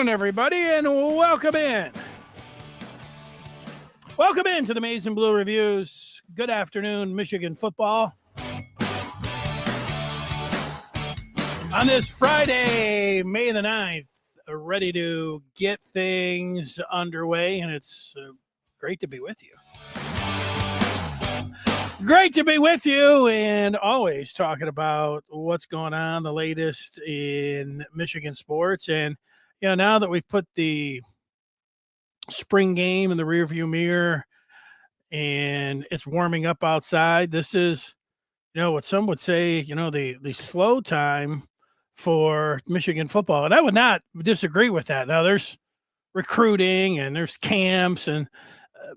afternoon, everybody, and welcome in. Welcome in to the Maize and Blue Reviews. Good afternoon, Michigan football. On this Friday, May the 9th, ready to get things underway, and it's great to be with you. Great to be with you, and always talking about what's going on, the latest in Michigan sports. And, you know, now that we've put the spring game in the rearview mirror and it's warming up outside, this is, you know, what some would say, you know, the slow time for Michigan football. And I would not disagree with that. Now, there's recruiting and there's camps, and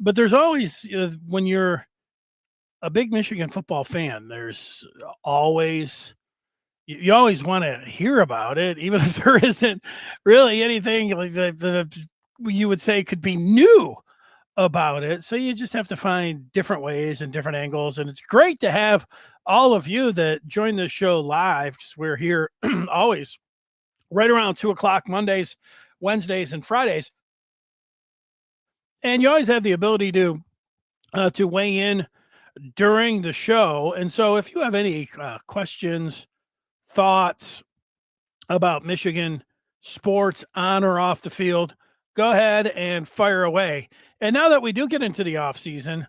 but there's always, you know, when you're a big Michigan football fan, there's always, you always want to hear about it, even if there isn't really anything like the you would say could be new about it. So you just have to find different ways and different angles. And it's great to have all of you that join this show live, because we're here always right around 2:00 Mondays, Wednesdays, and Fridays. And you always have the ability to weigh in during the show. And so if you have any questions, thoughts about Michigan sports on or off the field, go ahead and fire away. And now that we do get into the off season,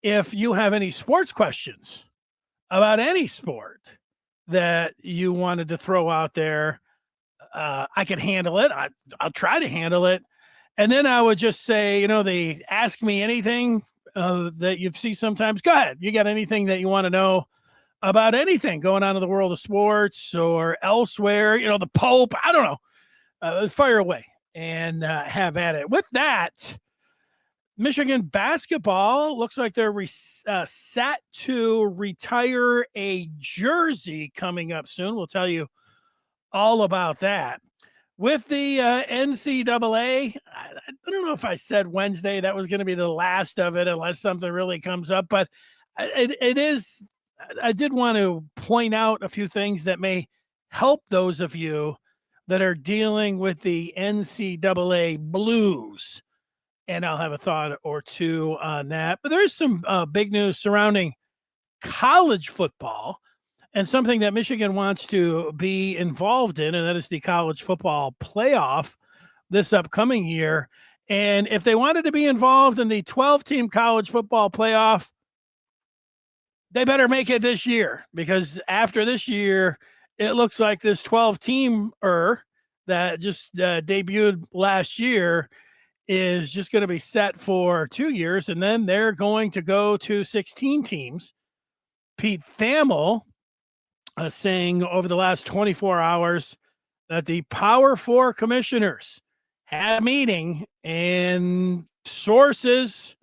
if you have any sports questions about any sport that you wanted to throw out there, I can handle it. I'll try to handle it. And then I would just say, you know, the ask me anything that you see sometimes. Go ahead. You got anything that you want to know about anything going on in the world of sports or elsewhere? You know, the Pope, I don't know. Fire away and have at it. With that, Michigan basketball looks like they're set to retire a jersey coming up soon. We'll tell you all about that. With the NCAA, I don't know if I said Wednesday that was going to be the last of it unless something really comes up, but it is. I did want to point out a few things that may help those of you that are dealing with the NCAA blues, and I'll have a thought or two on that. But there's some big news surrounding college football, and something that Michigan wants to be involved in, and that is the college football playoff this upcoming year. And if they wanted to be involved in the 12-team college football playoff, they better make it this year, because after this year, it looks like this 12-teamer that just debuted last year is just going to be set for 2 years, and then they're going to go to 16 teams. Pete Thamel saying over the last 24 hours that the Power Four commissioners had a meeting, and sources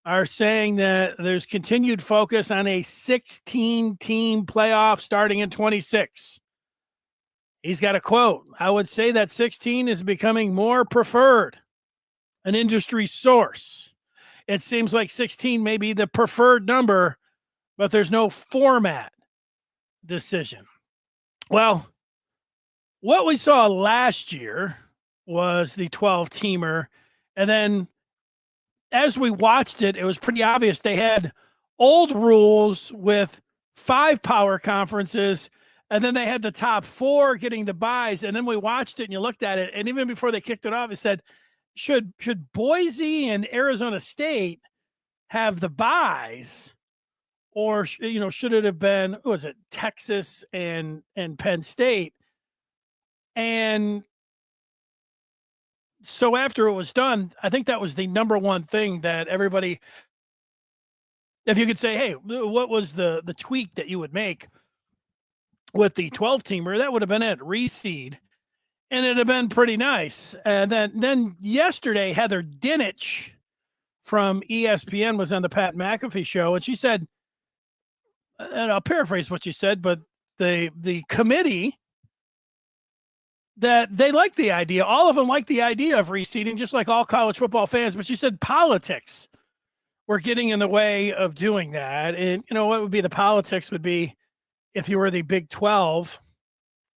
are saying that there's continued focus on a 16-team playoff starting in 26. He's got a quote. I would say that 16 is becoming more preferred. An industry source. It seems like 16 may be the preferred number, but there's no format decision. Well, what we saw last year was the 12-teamer, and then as we watched it, it was pretty obvious they had old rules with 5 power conferences, and then they had the top 4 getting the buys. And then we watched it and you looked at it, and even before they kicked it off, it said, should Boise and Arizona State have the buys, or should it have been, what was it, Texas and Penn State? And so after it was done, I think that was the number one thing that everybody, if you could say, hey, what was the tweak that you would make with the 12-teamer, that would have been it, reseed. And it'd have been pretty nice. And then yesterday, Heather Dinich from ESPN was on the Pat McAfee show, and she said, and I'll paraphrase what she said, but the committee, that they like the idea. All of them like the idea of reseeding, just like all college football fans. But she said politics were getting in the way of doing that. And, you know, what would be the politics would be if you were the Big 12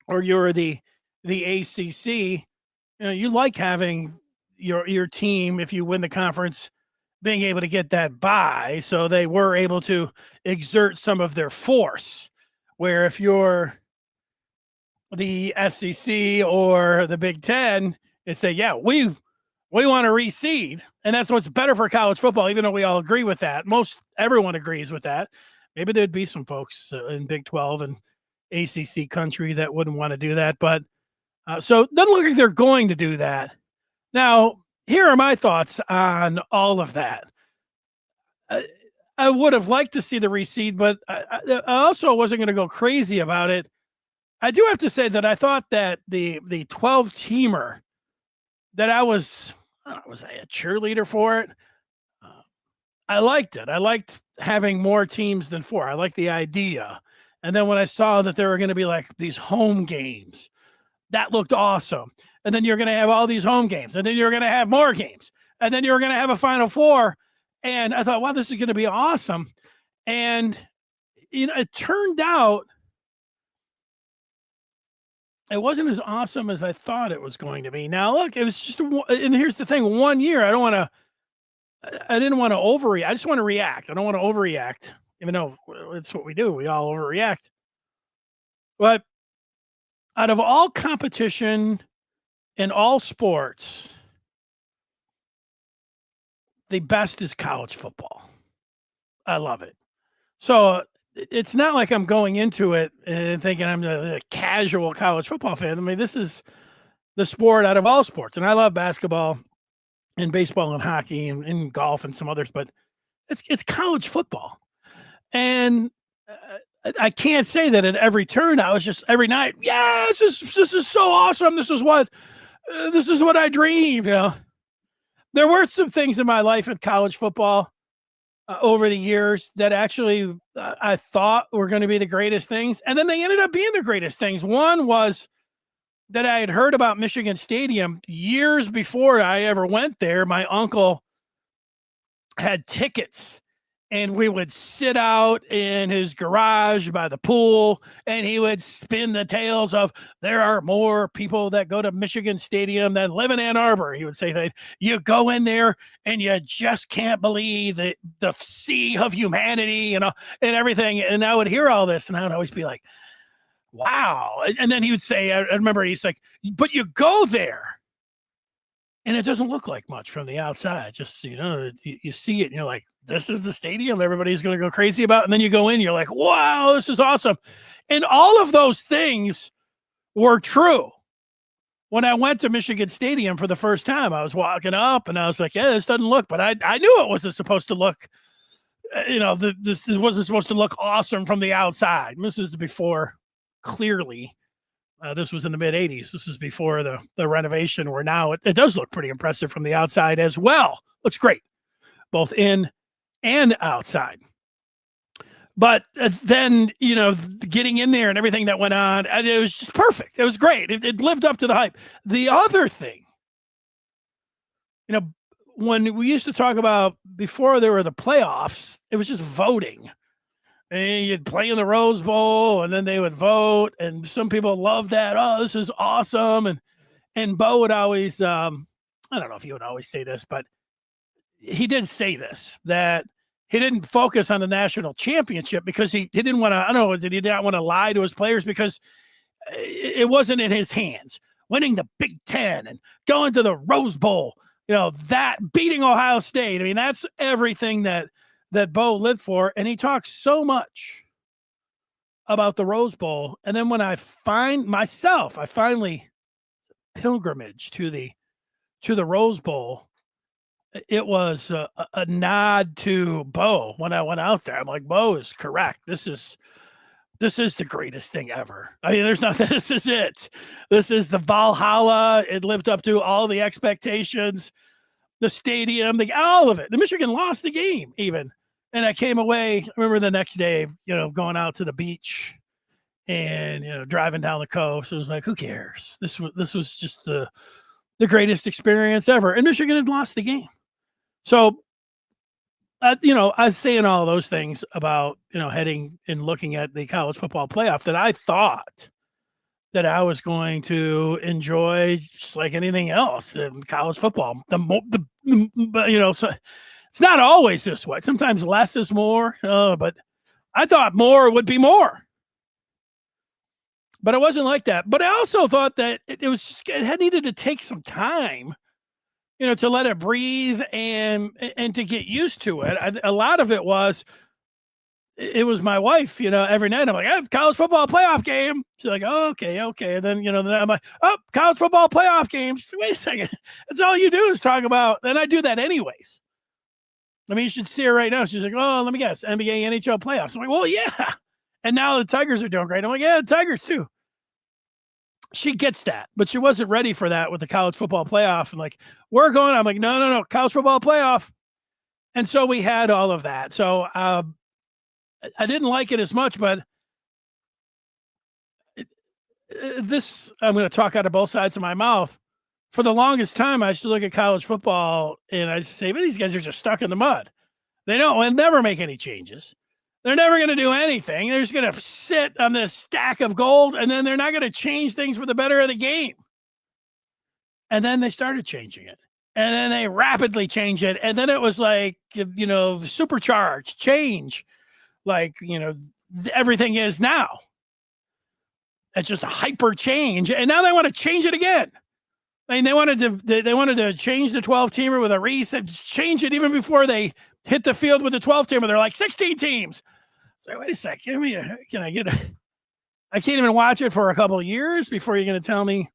or you were the ACC, You like having your team, if you win the conference, being able to get that bye, so they were able to exert some of their force. Where if you're the SEC or the Big Ten, they say, yeah, we want to reseed, and that's what's better for college football. Even though we all agree with that, everyone agrees with that. Maybe there'd be some folks in Big 12 and ACC country that wouldn't want to do that, but so it doesn't look like they're going to do that. Now, here are my thoughts on all of that. I would have liked to see the reseed, but I also wasn't going to go crazy about it. I do have to say that I thought that the 12 teamer that was I a cheerleader for it. I liked it. I liked having more teams than 4. I liked the idea. And then when I saw that there were going to be like these home games, that looked awesome. And then you're going to have all these home games, and then you're going to have more games, and then you're going to have a Final Four. And I thought, wow, this is going to be awesome. And it turned out it wasn't as awesome as I thought it was going to be. Now, look, it was just, and here's the thing: 1 year. I didn't want to overreact. I just want to react. I don't want to overreact, even though it's what we do. We all overreact. But out of all competition in all sports, the best is college football. I love it. So it's not like I'm going into it and thinking I'm a casual college football fan. I mean, this is the sport out of all sports. And I love basketball and baseball and hockey and golf and some others, but it's college football. And I can't say that at every turn. I was just every night, yeah, this is so awesome. This is what I dreamed. There were some things in my life in college football over the years that actually I thought were going to be the greatest things, and then they ended up being the greatest things. One was that I had heard about Michigan Stadium years before I ever went there. My uncle had tickets, and we would sit out in his garage by the pool, and he would spin the tales of there are more people that go to Michigan Stadium than live in Ann Arbor. He would say that you go in there and you just can't believe the sea of humanity, and everything. And I would hear all this, and I would always be like, wow. And then he would say, I remember he's like, but you go there and it doesn't look like much from the outside. Just, you see it and you're like, this is the stadium everybody's going to go crazy about. And then you go in, you're like, wow, this is awesome. And all of those things were true. When I went to Michigan Stadium for the first time, I was walking up and I was like, yeah, this doesn't look, but I knew it wasn't supposed to look, this wasn't supposed to look awesome from the outside. This is before, clearly, this was in the mid 80s. This was before the renovation, where now it does look pretty impressive from the outside as well. Looks great, both in and outside. But then, getting in there and everything that went on, it was just perfect. It was great. It lived up to the hype. The other thing, when we used to talk about before there were the playoffs, it was just voting. And you'd play in the Rose Bowl, and then they would vote. And some people loved that. Oh, this is awesome. And Bo would always, I don't know if he would always say this, but he did say this, that he didn't focus on the national championship because he didn't want to, I don't know, did he not want to lie to his players because it wasn't in his hands. Winning the Big Ten and going to the Rose Bowl, that beating Ohio State. I mean, that's everything that Bo lived for. And he talks so much about the Rose Bowl. And then when I finally pilgrimage to the Rose Bowl, it was a nod to Bo. When I went out there, I'm like, Bo is correct. This is the greatest thing ever. I mean, there's nothing. This is it. This is the Valhalla. It lived up to all the expectations. The stadium, all of it. The Michigan lost the game even. And I came away, I remember the next day, going out to the beach and, driving down the coast. It was like, who cares? This was just the greatest experience ever. And Michigan had lost the game. So, I was saying all those things about, heading and looking at the college football playoff, that I thought that I was going to enjoy just like anything else in college football. So it's not always this way. Sometimes less is more, but I thought more would be more. But it wasn't like that. But I also thought that it had needed to take some time, to let it breathe and to get used to it. A lot of it was my wife, every night I'm like, oh, college football playoff game. She's like, oh, okay. And then, then I'm like, oh, college football playoff games. Wait a second. That's all you do is talk about. And I do that anyways. I mean, you should see her right now. She's like, oh, let me guess, NBA, NHL playoffs. I'm like, well, yeah. And now the Tigers are doing great. I'm like, yeah, the Tigers too. She gets that, but she wasn't ready for that with the college football playoff. And like, we're going, I'm like, no, college football playoff. And so we had all of that. So I didn't like it as much, but I'm going to talk out of both sides of my mouth. For the longest time, I used to look at college football and I used to say, but these guys are just stuck in the mud. They will never make any changes. They're never going to do anything. They're just going to sit on this stack of gold, and then they're not going to change things for the better of the game. And then they started changing it. And then they rapidly changed it. And then it was like, supercharged change. Like, everything is now. It's just a hyper change. And now they want to change it again. I mean, they wanted to change the 12-teamer with a reset, change it even before they hit the field with the 12-teamer. They're like 16 teams. So wait a sec. I can't even watch it for a couple of years before you're going to tell me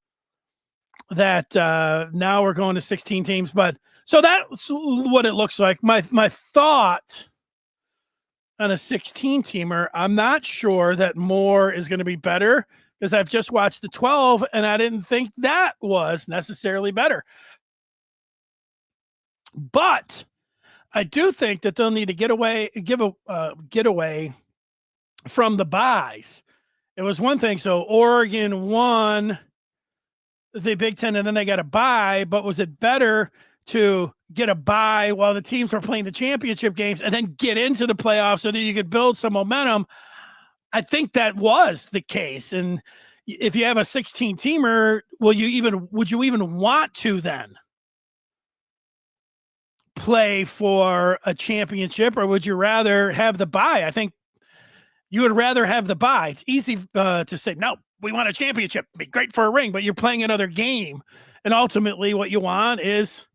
that now we're going to 16 teams. But so that's what it looks like. My thought on a 16-teamer, I'm not sure that more is going to be better, because I've just watched the 12 and I didn't think that was necessarily better. But I do think that they'll need to get away from the buys. It was one thing. So Oregon won the Big Ten and then they got a bye, but was it better to get a bye while the teams were playing the championship games and then get into the playoffs so that you could build some momentum? I think that was the case. And if you have a 16-teamer, would you even want to then play for a championship, or would you rather have the bye? I think you would rather have the bye. It's easy to say, no, we want a championship. It'd be great for a ring, but you're playing another game. And ultimately what you want is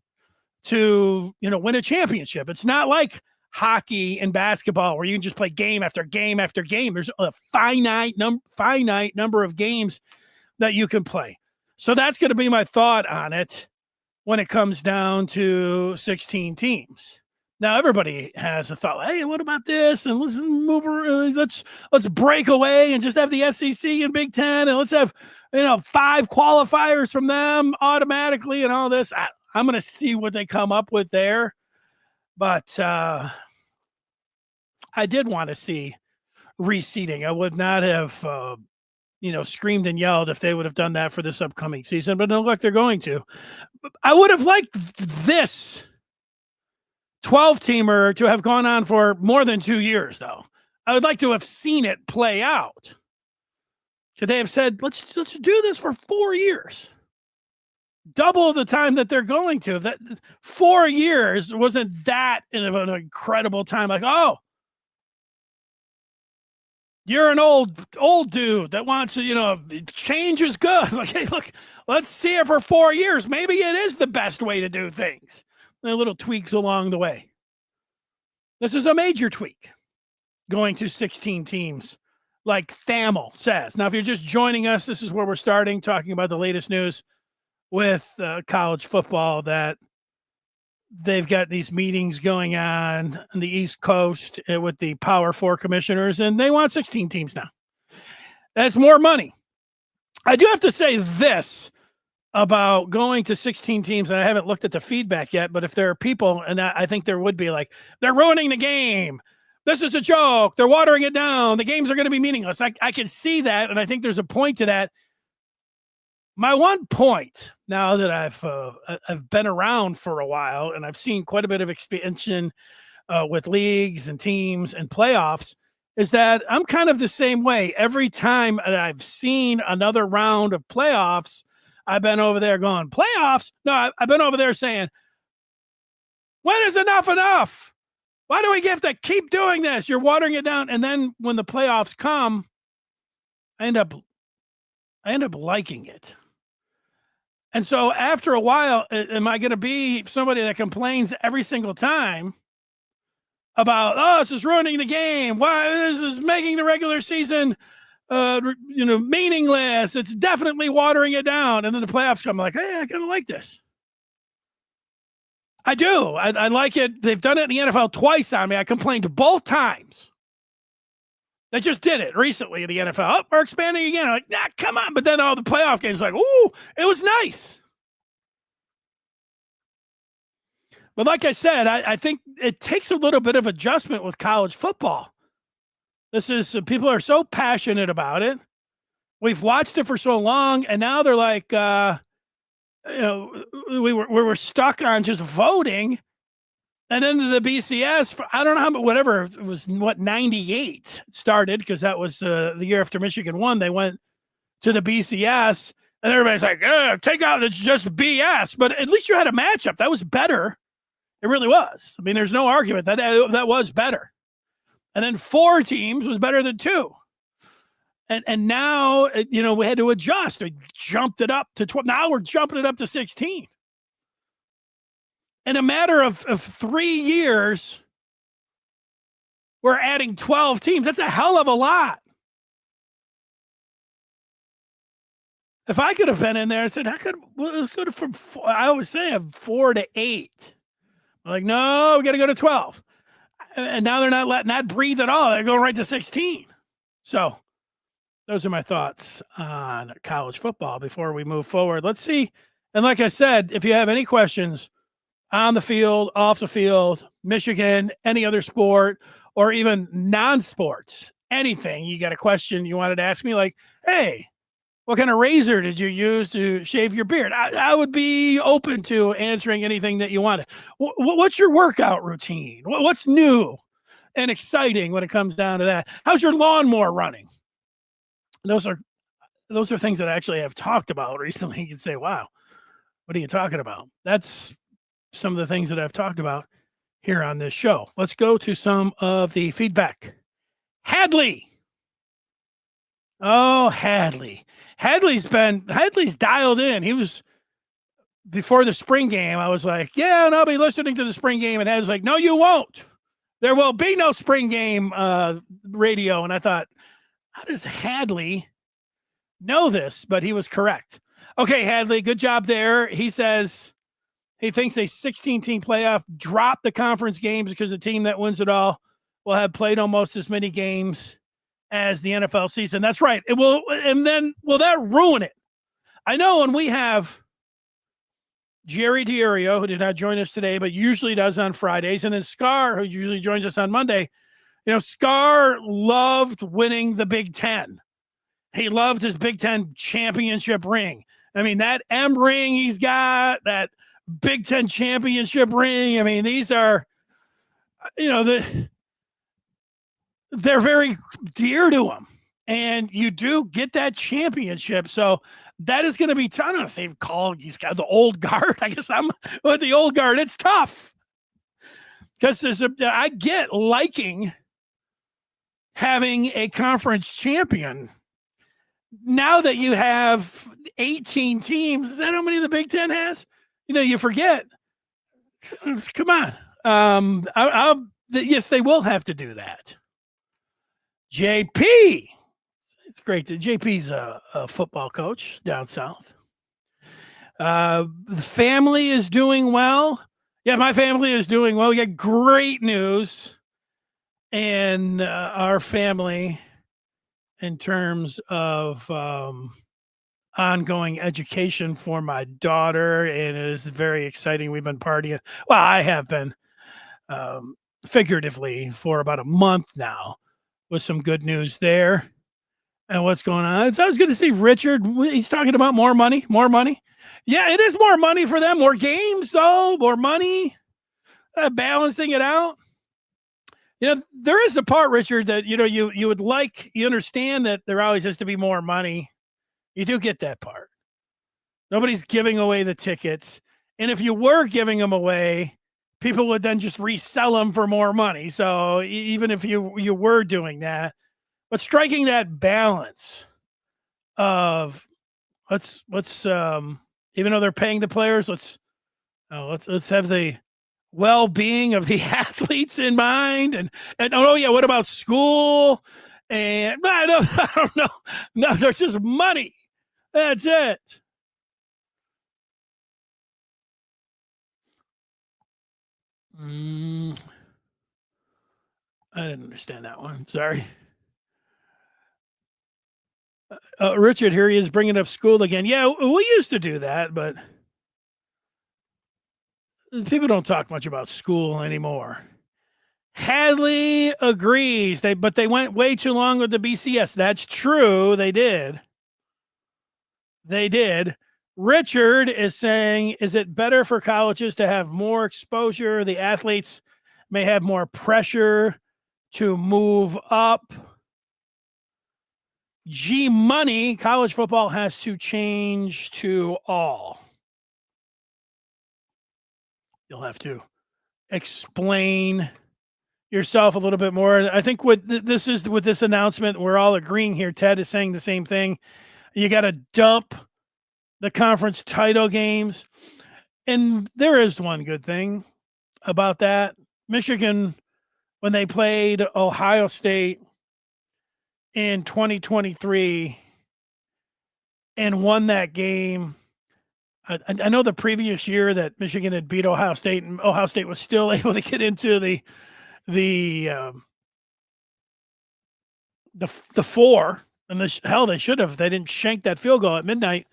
to, win a championship. It's not like hockey and basketball where you can just play game after game after game. There's a finite number of games that you can play. So that's going to be my thought on it when it comes down to 16 teams. Now everybody has a thought, hey, what about this? And let's move around. Let's break away and just have the SEC and Big Ten, and let's have 5 qualifiers from them automatically and all this. I'm going to see what they come up with there. But I did want to see reseeding. I would not have, screamed and yelled if they would have done that for this upcoming season, but it doesn't look like they're going to. I would have liked this 12-teamer to have gone on for more than 2 years, though. I would like to have seen it play out. Could they have said, let's do this for 4 years? Double the time that they're going to. That 4 years wasn't that an incredible time. Like, oh, you're an old dude that wants to, change is good. Like, hey, look, let's see it for 4 years. Maybe it is the best way to do things. And little tweaks along the way. This is a major tweak, going to 16 teams, like Thamel says. Now, if you're just joining us, this is where we're starting, talking about the latest news with college football, that they've got these meetings going on the East Coast with the Power 4 commissioners, and they want 16 teams now. That's more money. I do have to say this about going to 16 teams, and I haven't looked at the feedback yet, but if there are people, and I think there would be, like, they're ruining the game. This is a joke. They're watering it down. The games are going to be meaningless. I can see that, and I think there's a point to that. My one point, now that I've been around for a while and I've seen quite a bit of expansion with leagues and teams and playoffs, is that I'm kind of the same way. Every time that I've seen another round of playoffs, I've been over there going, playoffs? No, I've been over there saying, when is enough? Why do we have to keep doing this? You're watering it down. And then when the playoffs come, I end up liking it. And so after a while, am I going to be somebody that complains every single time about, oh, this is ruining the game. Why this is making the regular season, meaningless. It's definitely watering it down. And then the playoffs come, I'm like, hey, I kind of like this. I do. I like it. They've done it in the NFL twice on me. I complained both times. They just did it recently in the NFL. Oh, we're expanding again. I'm like, nah, come on. But then all the playoff games, like, ooh, it was nice. But like I said, I think it takes a little bit of adjustment with college football. People are so passionate about it. We've watched it for so long, and now they're like, we were stuck on just voting. And then the BCS, I don't know how, whatever, it was 98 started, because that was the year after Michigan won. They went to the BCS, and everybody's like, take out, it's just BS. But at least you had a matchup. That was better. It really was. I mean, there's no argument that was better. And then 4 teams was better than 2. And now, we had to adjust. We jumped it up to 12. Now we're jumping it up to 16. In a matter of 3 years, we're adding 12 teams. That's a hell of a lot. If I could have been in there and said, let's go from 4, I always say 4 to 8. I'm like, no, we got to go to 12. And now they're not letting that breathe at all. They're going right to 16. So those are my thoughts on college football before we move forward. Let's see. And like I said, if you have any questions on the field, off the field, Michigan, any other sport, or even non-sports, anything, you got a question you wanted to ask me, like, hey, what kind of razor did you use to shave your beard? I would be open to answering anything that you wanted. What's your workout routine? What's new and exciting when it comes down to that? How's your lawnmower running? Those are things that I actually have talked about recently. You can say, wow, what are you talking about? That's some of the things that I've talked about here on this show. Let's go to some of the feedback. Hadley. Oh, Hadley. Hadley's dialed in. He was, before the spring game, I was like, yeah, and I'll be listening to the spring game. And Hadley's like, no, you won't. There will be no spring game radio. And I thought, how does Hadley know this? But he was correct. Okay, Hadley, good job there. He says he thinks a 16-team playoff dropped the conference games because the team that wins it all will have played almost as many games as the NFL season. That's right. It will. And then will that ruin it? I know when we have Jerry Diorio, who did not join us today, but usually does on Fridays, and then Scar, who usually joins us on Monday, Scar loved winning the Big Ten. He loved his Big Ten championship ring. I mean, that M ring he's got, that Big Ten championship ring. I mean, these are, they're very dear to him. And you do get that championship. So that is going to be tough. I don't say he's got the old guard. I guess I'm with the old guard. It's tough. Because I get liking having a conference champion. Now that you have 18 teams, is that how many the Big Ten has? You forget. Come on. Yes, they will have to do that. JP. It's great that JP's a football coach down south. The family is doing well. Yeah, my family is doing well. We got great news in our family in terms of ongoing education for my daughter, and it is very exciting. We've been partying. Well, I have been figuratively for about a month now with some good news there. And what's going on? It's always good to see Richard. He's talking about more money. Yeah, it is more money for them. More games, though. More money. Balancing it out. There is the part, Richard, that you would like. You understand that there always has to be more money. You do get that part. Nobody's giving away the tickets, and if you were giving them away, people would then just resell them for more money. So even if you were doing that, but striking that balance of let's even though they're paying the players, let's have the well-being of the athletes in mind, and oh yeah, what about school? And I don't know. No, there's just money. That's it. I didn't understand that one. Sorry. Richard, here he is bringing up school again. Yeah, we used to do that, but people don't talk much about school anymore. Hadley agrees. But they went way too long with the BCS. That's true. They did. Richard is saying, is it better for colleges to have more exposure? The athletes may have more pressure to move up. G Money, college football has to change to all. You'll have to explain yourself a little bit more. I think with this announcement, we're all agreeing here. Ted is saying the same thing. You got to dump the conference title games. And there is one good thing about that. Michigan, when they played Ohio State in 2023 and won that game, I know the previous year that Michigan had beat Ohio State, and Ohio State was still able to get into the four, and they should have. They didn't shank that field goal at midnight.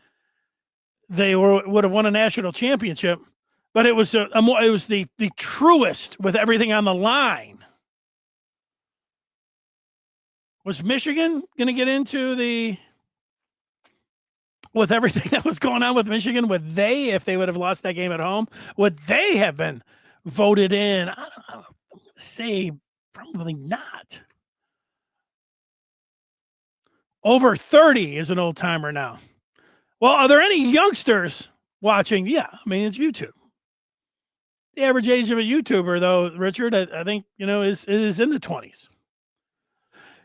They would have won a national championship, but it was it was the truest with everything on the line. Was Michigan going to get into with everything that was going on with Michigan? Would they, if they would have lost that game at home, would they have been voted in? I don't say probably not. Over 30 is an old timer now. Well, are there any youngsters watching? Yeah, I mean, it's YouTube. The average age of a YouTuber, though, Richard, I think, is in the 20s.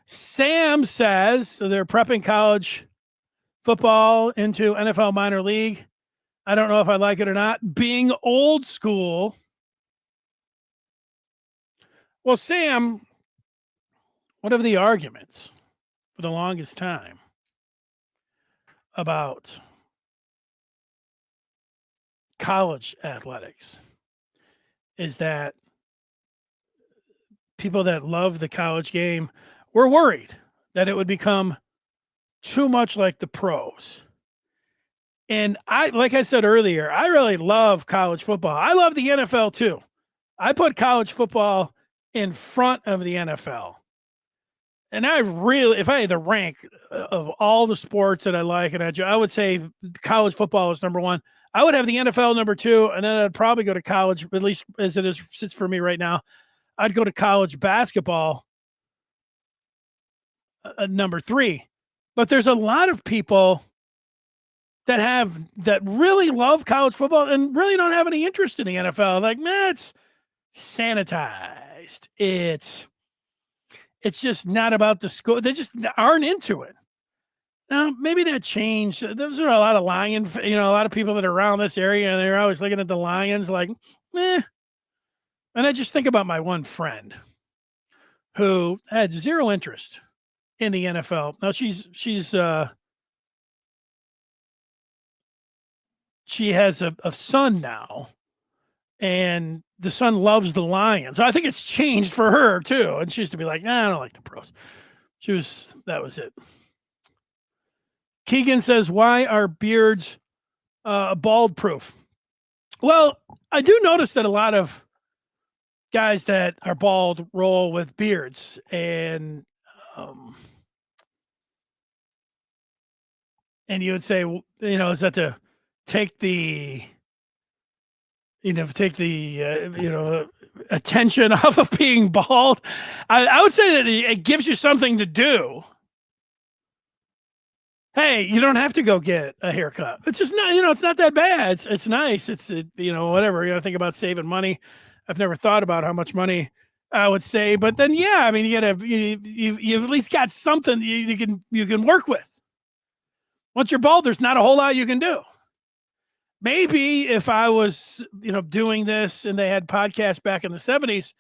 Sam says so they're prepping college football into NFL minor league. I don't know if I like it or not. Being old school. Well, Sam, one of the arguments for the longest time about college athletics is that people that love the college game were worried that it would become too much like the pros. And like I said earlier, I really love college football. I love the NFL too. I put college football in front of the NFL. And if I had to rank of all the sports that I like, and I would say college football is number one. I would have the NFL number two, and then I'd probably go to college, at least as it sits for me right now. I'd go to college basketball number three. But there's a lot of people that really love college football and really don't have any interest in the NFL. Like, man, it's sanitized. It's just not about the school. They just aren't into it. Now, maybe that changed. There's a lot of a lot of people that are around this area, and they're always looking at the Lions like, eh. And I just think about my one friend who had zero interest in the NFL. Now she has a son now, and the son loves the Lions. So I think it's changed for her too. And she used to be like, nah, I don't like the pros. That was it. Keegan says, why are beards bald proof? Well, I do notice that a lot of guys that are bald roll with beards, and you would say, is that to take the take the, attention off of being bald. I would say that it gives you something to do. Hey, you don't have to go get a haircut. It's just not, it's not that bad. It's nice. It's, whatever. You got to think about saving money. I've never thought about how much money I would save, but then, yeah, I mean, you've at least got something you can work with. Once you're bald, there's not a whole lot you can do. Maybe if I was, doing this and they had podcasts back in the 70s,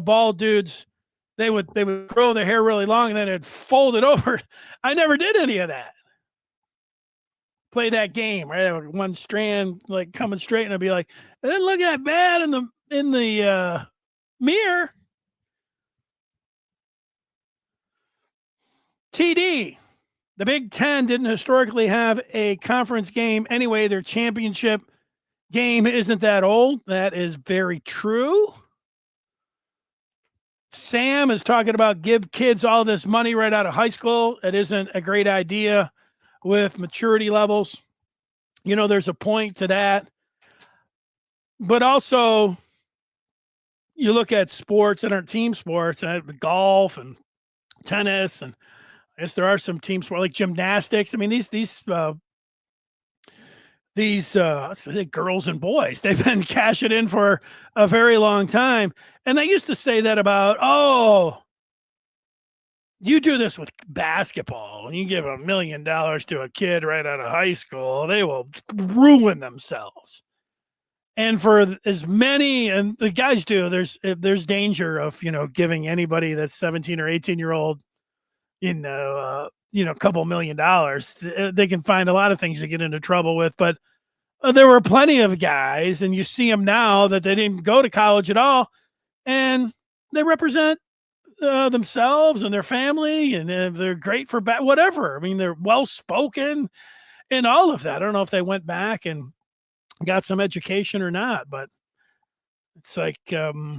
bald dudes, they would grow their hair really long and then it'd fold it over. I never did any of that. Play that game, right? One strand like coming straight, and I'd be like, it didn't look that bad in the mirror. TD, the Big Ten didn't historically have a conference game anyway. Their championship game isn't that old. That is very true. Sam is talking about give kids all this money right out of high school. It isn't a great idea with maturity levels. There's a point to that. But also, you look at sports that aren't team sports, golf and tennis, and I guess there are some team sports like gymnastics. I mean, these girls and boys, they've been cashing in for a very long time. And they used to say that about, you do this with basketball and you give $1 million to a kid right out of high school, they will ruin themselves. And for as many, and the guys do, there's danger of, giving anybody that's 17 or 18-year-old, a couple $1 million. They can find a lot of things to get into trouble with, but there were plenty of guys, and you see them now that they didn't go to college at all, and they represent themselves and their family, and they're great for whatever. I mean, they're well-spoken and all of that. I don't know if they went back and got some education or not, but it's like, I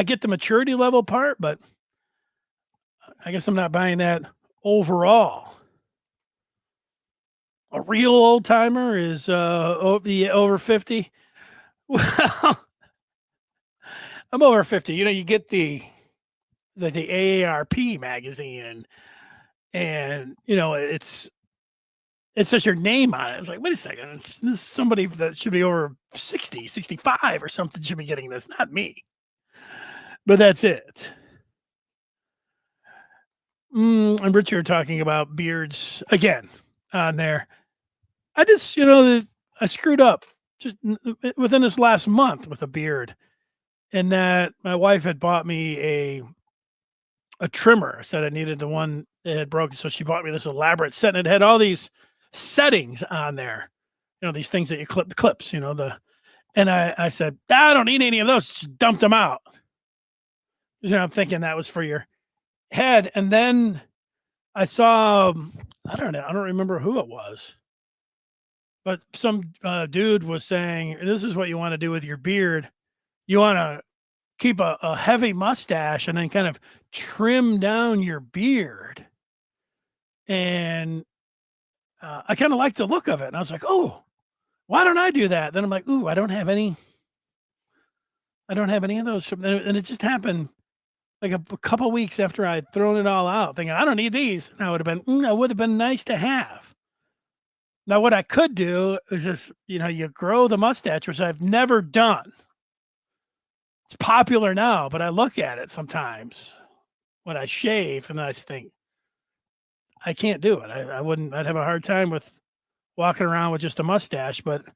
get the maturity level part, but I guess I'm not buying that overall. A real old timer is over 50. Well, I'm over 50. You get the AARP magazine, and it's says your name on it. It's like, wait a second, this is somebody that should be over 60, 65 or something should be getting this, not me. But that's it. And Richard talking about beards again on there. I just, I screwed up just within this last month with a beard, and that my wife had bought me a trimmer. Said I needed the one that had broken, so she bought me this elaborate set, and it had all these settings on there. These things that you clip the clips. And I said, I don't need any of those. Just dumped them out. I'm thinking that was for your head, and then I saw, I don't remember who it was, but some dude was saying, this is what you want to do with your beard. You want to keep a heavy mustache and then kind of trim down your beard. And I kind of like the look of it. And I was like, oh, why don't I do that? Then I'm like, ooh, I don't have any of those. And it just happened like a couple weeks after I'd thrown it all out, thinking, I don't need these. And I would have been nice to have. Now, what I could do is just, you grow the mustache, which I've never done. It's popular now, but I look at it sometimes when I shave and I just think, I can't do it. I'd have a hard time with walking around with just a mustache, but if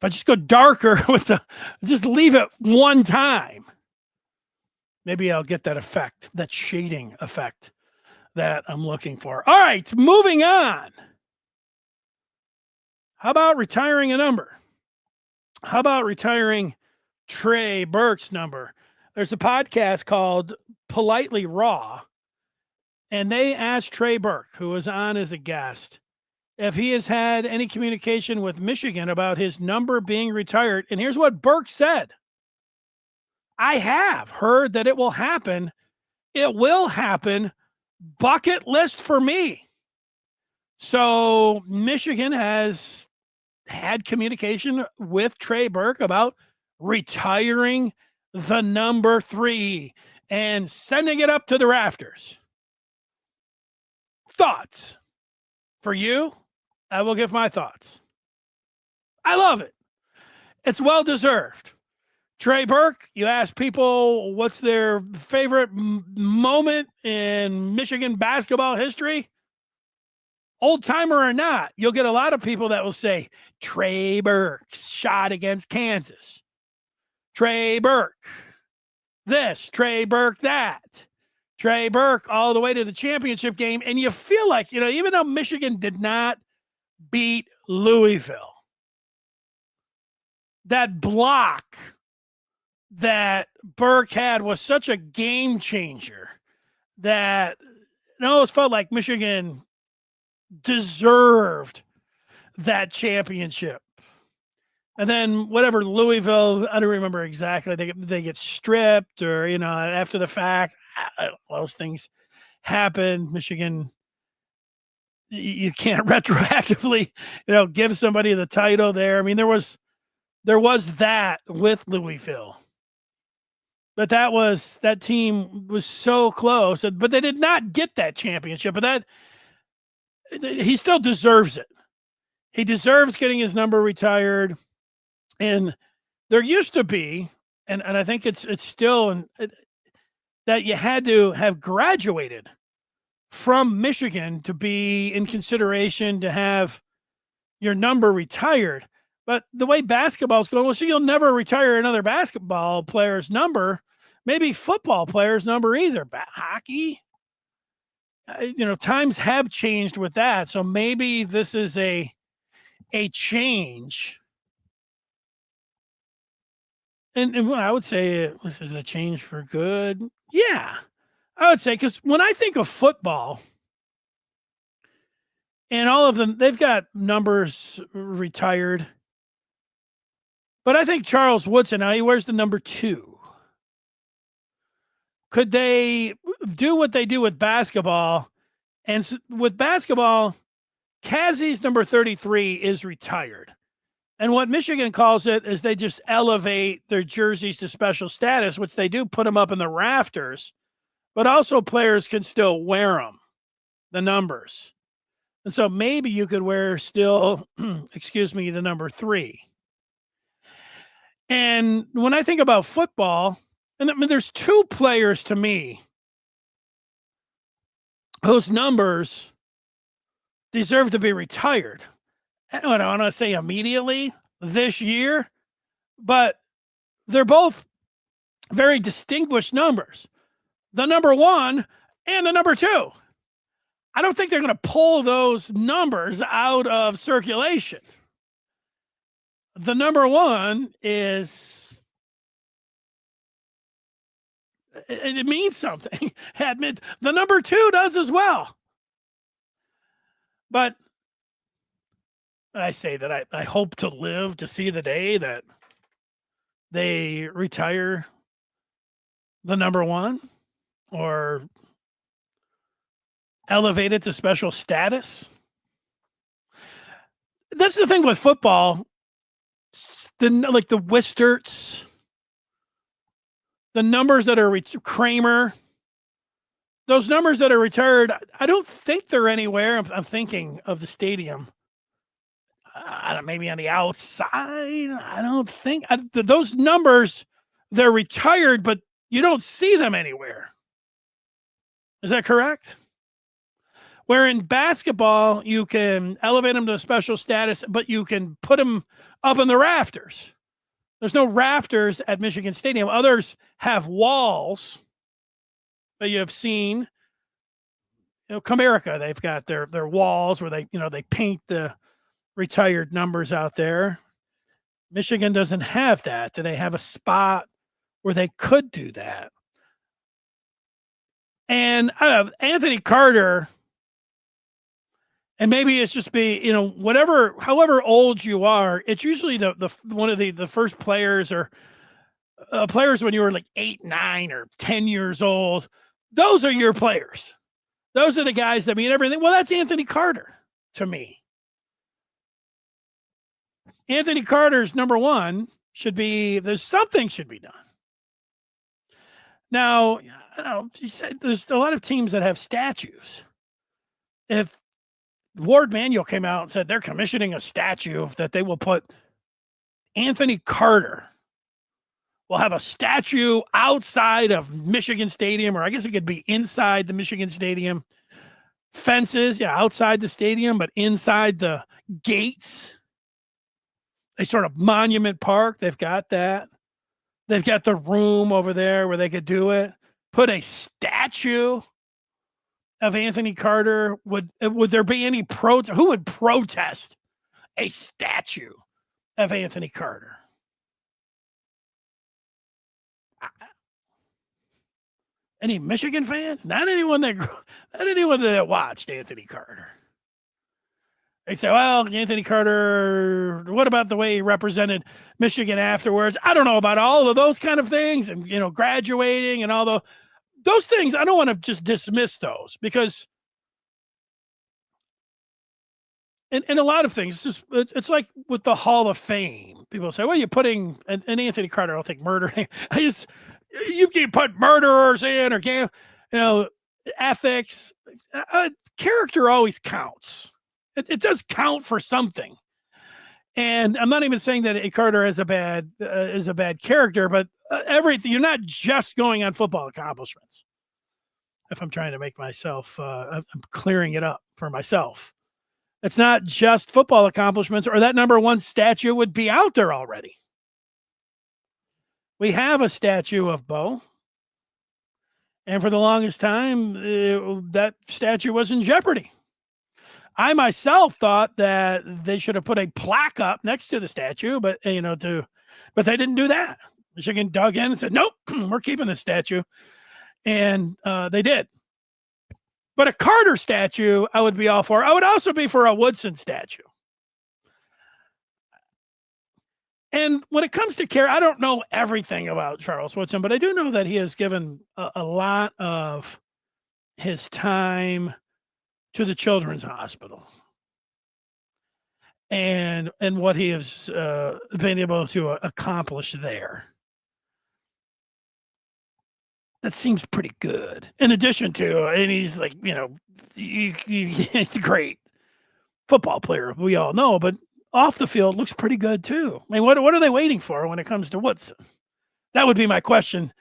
I just go darker just leave it one time, maybe I'll get that effect, that shading effect that I'm looking for. All right, moving on. How about retiring a number? How about retiring Trey Burke's number? There's a podcast called Politely Raw, and they asked Trey Burke, who was on as a guest, if he has had any communication with Michigan about his number being retired. And here's what Burke said. I have heard that it will happen. It will happen. Bucket list for me. So Michigan has had communication with Trey Burke about retiring the number 3 and sending it up to the rafters. Thoughts? For you, I will give my thoughts. I love it. It's well-deserved. Trey Burke, you ask people what's their favorite moment in Michigan basketball history, old timer or not, you'll get a lot of people that will say Trey Burke's shot against Kansas. Trey Burke this, Trey Burke that. Trey Burke all the way to the championship game. And you feel like, even though Michigan did not beat Louisville, that block that Burke had was such a game changer that it almost felt like Michigan deserved that championship. And then whatever Louisville, I don't remember exactly. They get stripped or, after the fact, those things happen. Michigan, you can't retroactively, give somebody the title there. I mean, there was that with Louisville. But that team was so close, but they did not get that championship. But he still deserves it. He deserves getting his number retired. And there used to be, and I think it's still that you had to have graduated from Michigan to be in consideration to have your number retired. But the way basketball's going, so you'll never retire another basketball player's number, maybe football player's number either. Hockey, times have changed with that. So maybe this is a change. And I would say this is a change for good. Yeah, I would say, because when I think of football, and all of them, they've got numbers retired. But I think Charles Woodson, now he wears the number 2. Could they do what they do with basketball? And with basketball, Kazi's number 33 is retired. And what Michigan calls it is they just elevate their jerseys to special status, which they do put them up in the rafters. But also players can still wear them, the numbers. And so maybe you could wear still, the number 3. And when I think about football, and I mean, there's 2 players to me whose numbers deserve to be retired. I don't want to say immediately this year, but they're both very distinguished numbers. The number 1 and the number 2. I don't think they're going to pull those numbers out of circulation. The number 1 is, it means something. Admit the number 2 does as well. But I say that I hope to live to see the day that they retire the number 1 or elevate it to special status. That's the thing with football. Like the Wisterts, the numbers that are Kramer, those numbers that are retired, I don't think they're anywhere. I'm thinking of the stadium. Maybe on the outside. I don't think those numbers, they're retired, but you don't see them anywhere. Is that correct? Where in basketball, you can elevate them to a special status, but you can put them up in the rafters. There's no rafters at Michigan Stadium. Others have walls that you have seen. Comerica, they've got their walls where they paint the retired numbers out there. Michigan doesn't have that. Do they have a spot where they could do that? And Anthony Carter, and maybe it's just however old you are, it's usually the one of the first players or players when you were like 8, 9, or 10 years old. Those are your players. Those are the guys that mean everything. Well, that's Anthony Carter to me. Anthony Carter's number one should be, something should be done. Now, I don't know, you said there's a lot of teams that have statues. If Ward Manuel came out and said they're commissioning a statue that they will put Anthony Carter, will have a statue outside of Michigan Stadium, or I guess it could be inside the Michigan Stadium fences, outside the stadium, but inside the gates. A sort of monument park. They've got that. They've got the room over there where they could do it. Put a statue of Anthony Carter. Would there be any protest? Who would protest a statue of Anthony Carter? Any Michigan fans? Not anyone that watched Anthony Carter. They say, well, Anthony Carter, what about the way he represented Michigan afterwards? I don't know about all of those kind of things, and graduating and all those things. I don't want to just dismiss those, because in a lot of things, it's like with the Hall of Fame. People say, well, you're putting an Anthony Carter, I'll take murder. You can put murderers in, or ethics. Character always counts. It does count for something. And I'm not even saying that Carter is a bad character, but everything. You're not just going on football accomplishments. If I'm trying to make myself, I'm clearing it up for myself. It's not just football accomplishments, or that number one statue would be out there already. We have a statue of Bo, and for the longest time, that statue was in jeopardy. I myself thought that they should have put a plaque up next to the statue, but they didn't do that. Michigan dug in and said, nope, we're keeping the statue. And they did. But a Carter statue, I would be all for. I would also be for a Woodson statue. And when it comes to care, I don't know everything about Charles Woodson, but I do know that he has given a lot of his time to the Children's Hospital, and what he has been able to accomplish there. That seems pretty good. In addition to, and he's like, he's a great football player, we all know, but off the field looks pretty good too. I mean, what are they waiting for when it comes to Woodson? That would be my question.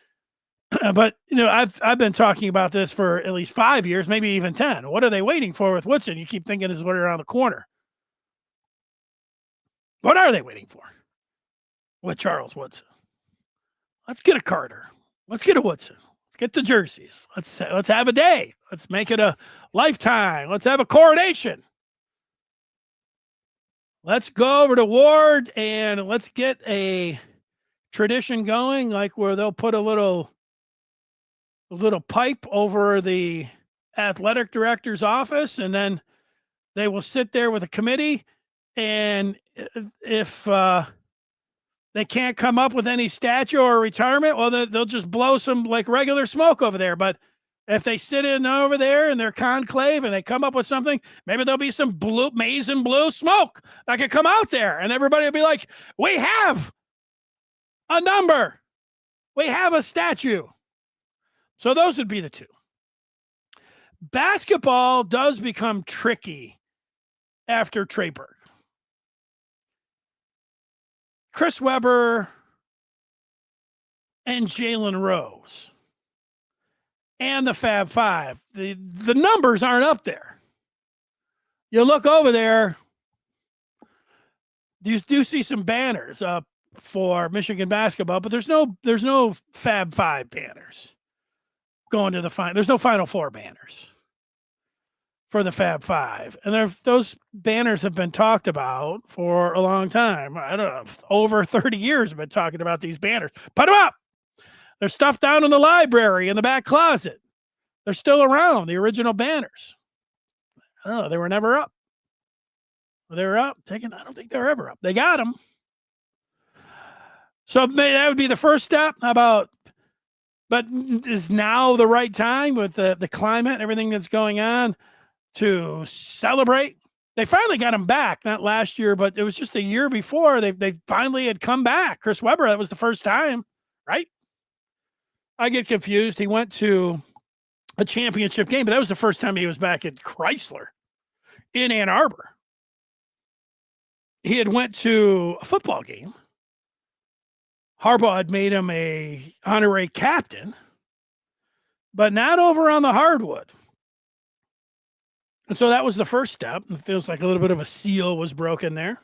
But I've been talking about this for at least 5 years, maybe even 10. What are they waiting for with Woodson? You keep thinking this is what around the corner. What are they waiting for with Charles Woodson? Let's get a Carter. Let's get a Woodson. Let's get the jerseys. Let's have a day. Let's make it a lifetime. Let's have a coronation. Let's go over to Ward and let's get a tradition going, like where they'll put a little pipe over the athletic director's office, and then they will sit there with a committee, and if they can't come up with any statue or retirement, well, they'll just blow some like regular smoke over there. But if they sit in over there in their conclave and they come up with something, maybe there'll be some maize and blue smoke that could come out there, and everybody will be like, we have a number. We have a statue. So those would be the two. Basketball does become tricky after Trey Burke. Chris Webber and Jalen Rose and the Fab Five. The numbers aren't up there. You look over there, you do see some banners up for Michigan basketball, but there's no Fab Five banners going to the final. There's no Final Four banners for the Fab Five. And those banners have been talked about for a long time. I don't know, over 30 years I've been talking about these banners. Put them up. There's stuff down in the library in the back closet. They're still around, the original banners. I don't know, they were never up. They were up. I don't think they were ever up. They got them. So that would be the first step. But is now the right time with the climate and everything that's going on to celebrate They finally got him back, not last year, but it was just a year before they finally had come back. Chris Webber, that was the first time, right? I get confused. He went to a championship game, but that was the first time he was back at Chrysler in Ann Arbor. He had went to a football game. Harbaugh had made him a honorary captain, but not over on the hardwood. And so that was the first step. It feels like a little bit of a seal was broken there.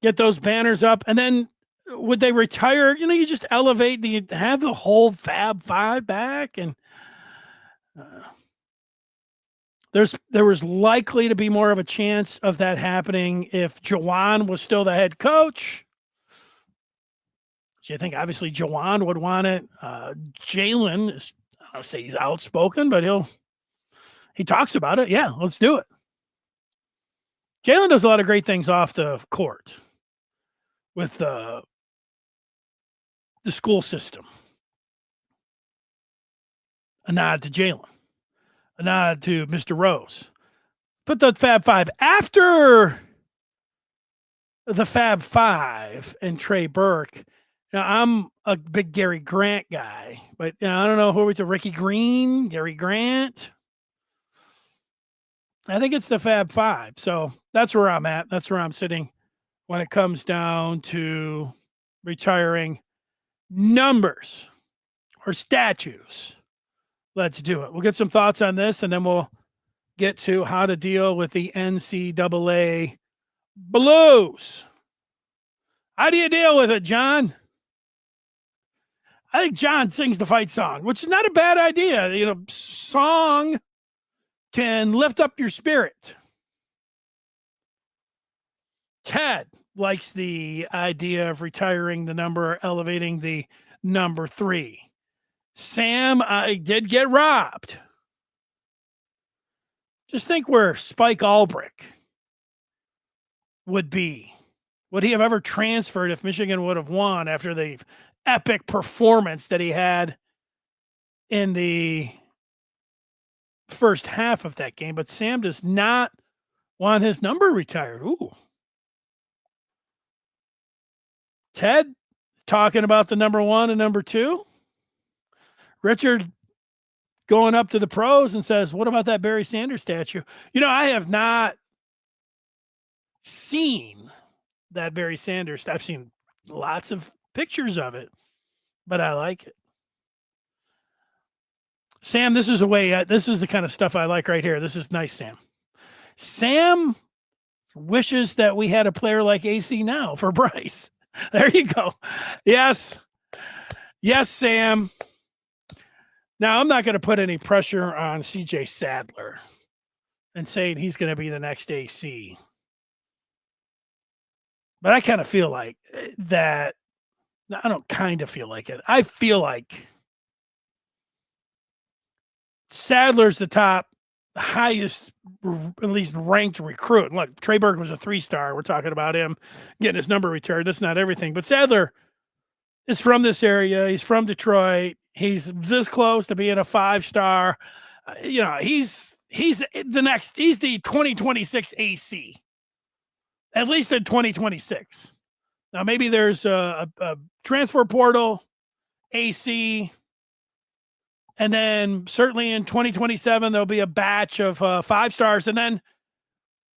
Get those banners up. And then would they retire? You just elevate have the whole Fab Five back. And there was likely to be more of a chance of that happening if Jawan was still the head coach. So you think obviously Jawan would want it. Jalen is, I don't say he's outspoken, but he talks about it. Yeah, let's do it. Jalen does a lot of great things off the court with the school system. A nod to Jalen. A nod to Mr. Rose. Put the Fab Five after the Fab Five and Trey Burke. Now, I'm a big Gary Grant guy, but I don't know who we to Ricky Green, Gary Grant. I think it's the Fab Five. So that's where I'm at. That's where I'm sitting when it comes down to retiring numbers or statues. Let's do it. We'll get some thoughts on this, and then we'll get to how to deal with the NCAA blues. How do you deal with it, John? I think John sings the fight song, which is not a bad idea. Song can lift up your spirit. Ted likes the idea of retiring the number, elevating the number 3. Sam, I did get robbed. Just think where Spike Albrick would be. Would he have ever transferred if Michigan would have won after the epic performance that he had in the first half of that game? But Sam does not want his number retired. Ooh. Ted talking about the number 1 and number 2. Richard going up to the pros and says, what about that Barry Sanders statue? I have not seen that Barry Sanders. I've seen lots of pictures of it, but I like it. Sam, this is the kind of stuff I like right here. This is nice, Sam. Sam wishes that we had a player like AC now for Bryce. There you go. Yes. Yes, Sam. Now, I'm not going to put any pressure on CJ Sadler and saying he's going to be the next AC. But I kind of feel like that. I don't kind of feel like it. I feel like Sadler's the top, highest, at least ranked recruit. Look, Trey Burke was a 3-star. We're talking about him getting his number returned. That's not everything. But Sadler is from this area. He's from Detroit. He's this close to being a 5-star. He's the 2026 AC, at least in 2026. Now, maybe there's a transfer portal AC, and then certainly in 2027, there'll be a batch of 5-stars. And then,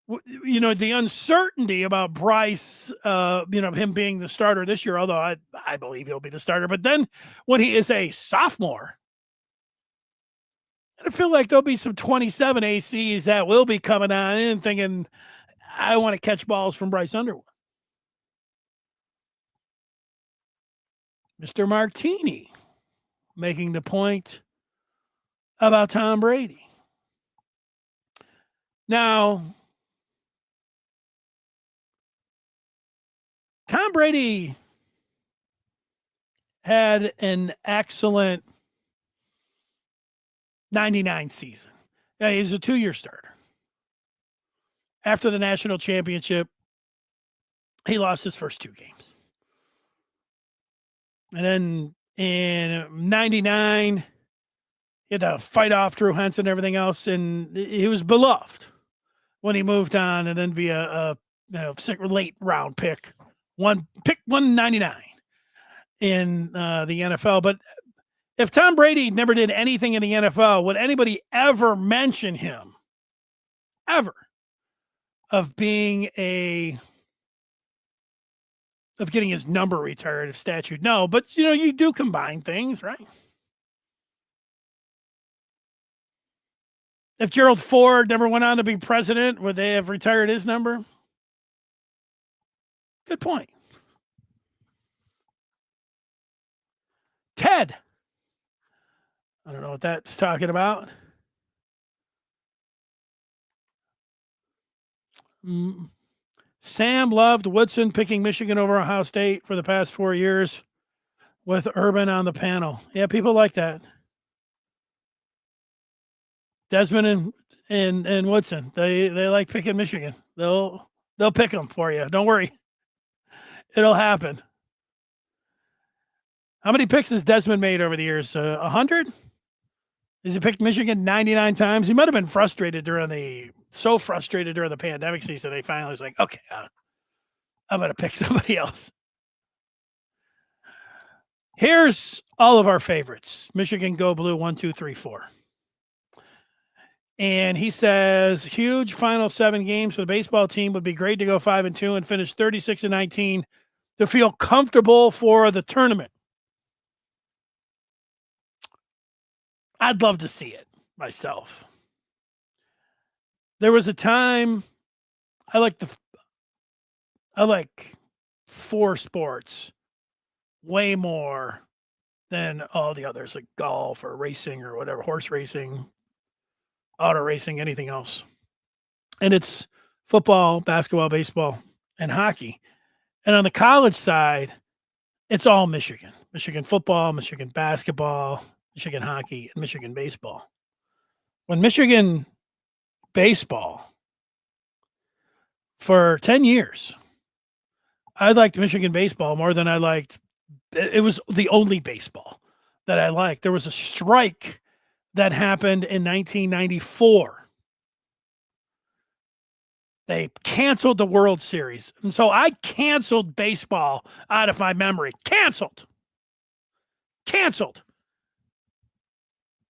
the uncertainty about Bryce, him being the starter this year, although I believe he'll be the starter. But then when he is a sophomore, I feel like there'll be some 27 ACs that will be coming on in thinking, I want to catch balls from Bryce Underwood. Mr. Martini making the point about Tom Brady. Now, Tom Brady had an excellent 99 season. Yeah, he's a 2-year starter. After the national championship, he lost his first 2 games. And then in 99, he had to fight off Drew Henson and everything else, and he was beloved. when he moved on and then be a late round pick, pick 199 in the NFL. But if Tom Brady never did anything in the NFL, would anybody ever mention him ever of being of getting his number retired of statute? No, but you do combine things, right? If Gerald Ford never went on to be president, would they have retired his number? Good point. Ted. I don't know what that's talking about. Sam loved Woodson picking Michigan over Ohio State for the past 4 years with Urban on the panel. Yeah, people like that. Desmond and Woodson, they like picking Michigan. They'll pick them for you. Don't worry. It'll happen. How many picks has Desmond made over the years? 100? Has he picked Michigan 99 times? He might have been frustrated during the pandemic season. They finally was like, okay, I'm going to pick somebody else. Here's all of our favorites. Michigan Go Blue 1, 2, 3, 4. And he says, huge final 7 games for the baseball team. Would be great to go 5-2 and finish 36-19 to feel comfortable for the tournament. I'd love to see it myself. There was a time I like 4 sports way more than all the others, like golf or racing or whatever, horse racing, auto racing, anything else. And it's football, basketball, baseball, and hockey. And on the college side, it's all Michigan. Michigan football, Michigan basketball, Michigan hockey, and Michigan baseball. When Michigan baseball, for 10 years, I liked Michigan baseball more than I liked. It was the only baseball that I liked. There was a strike that happened in 1994. They canceled the World Series. And so I canceled baseball out of my memory. Canceled.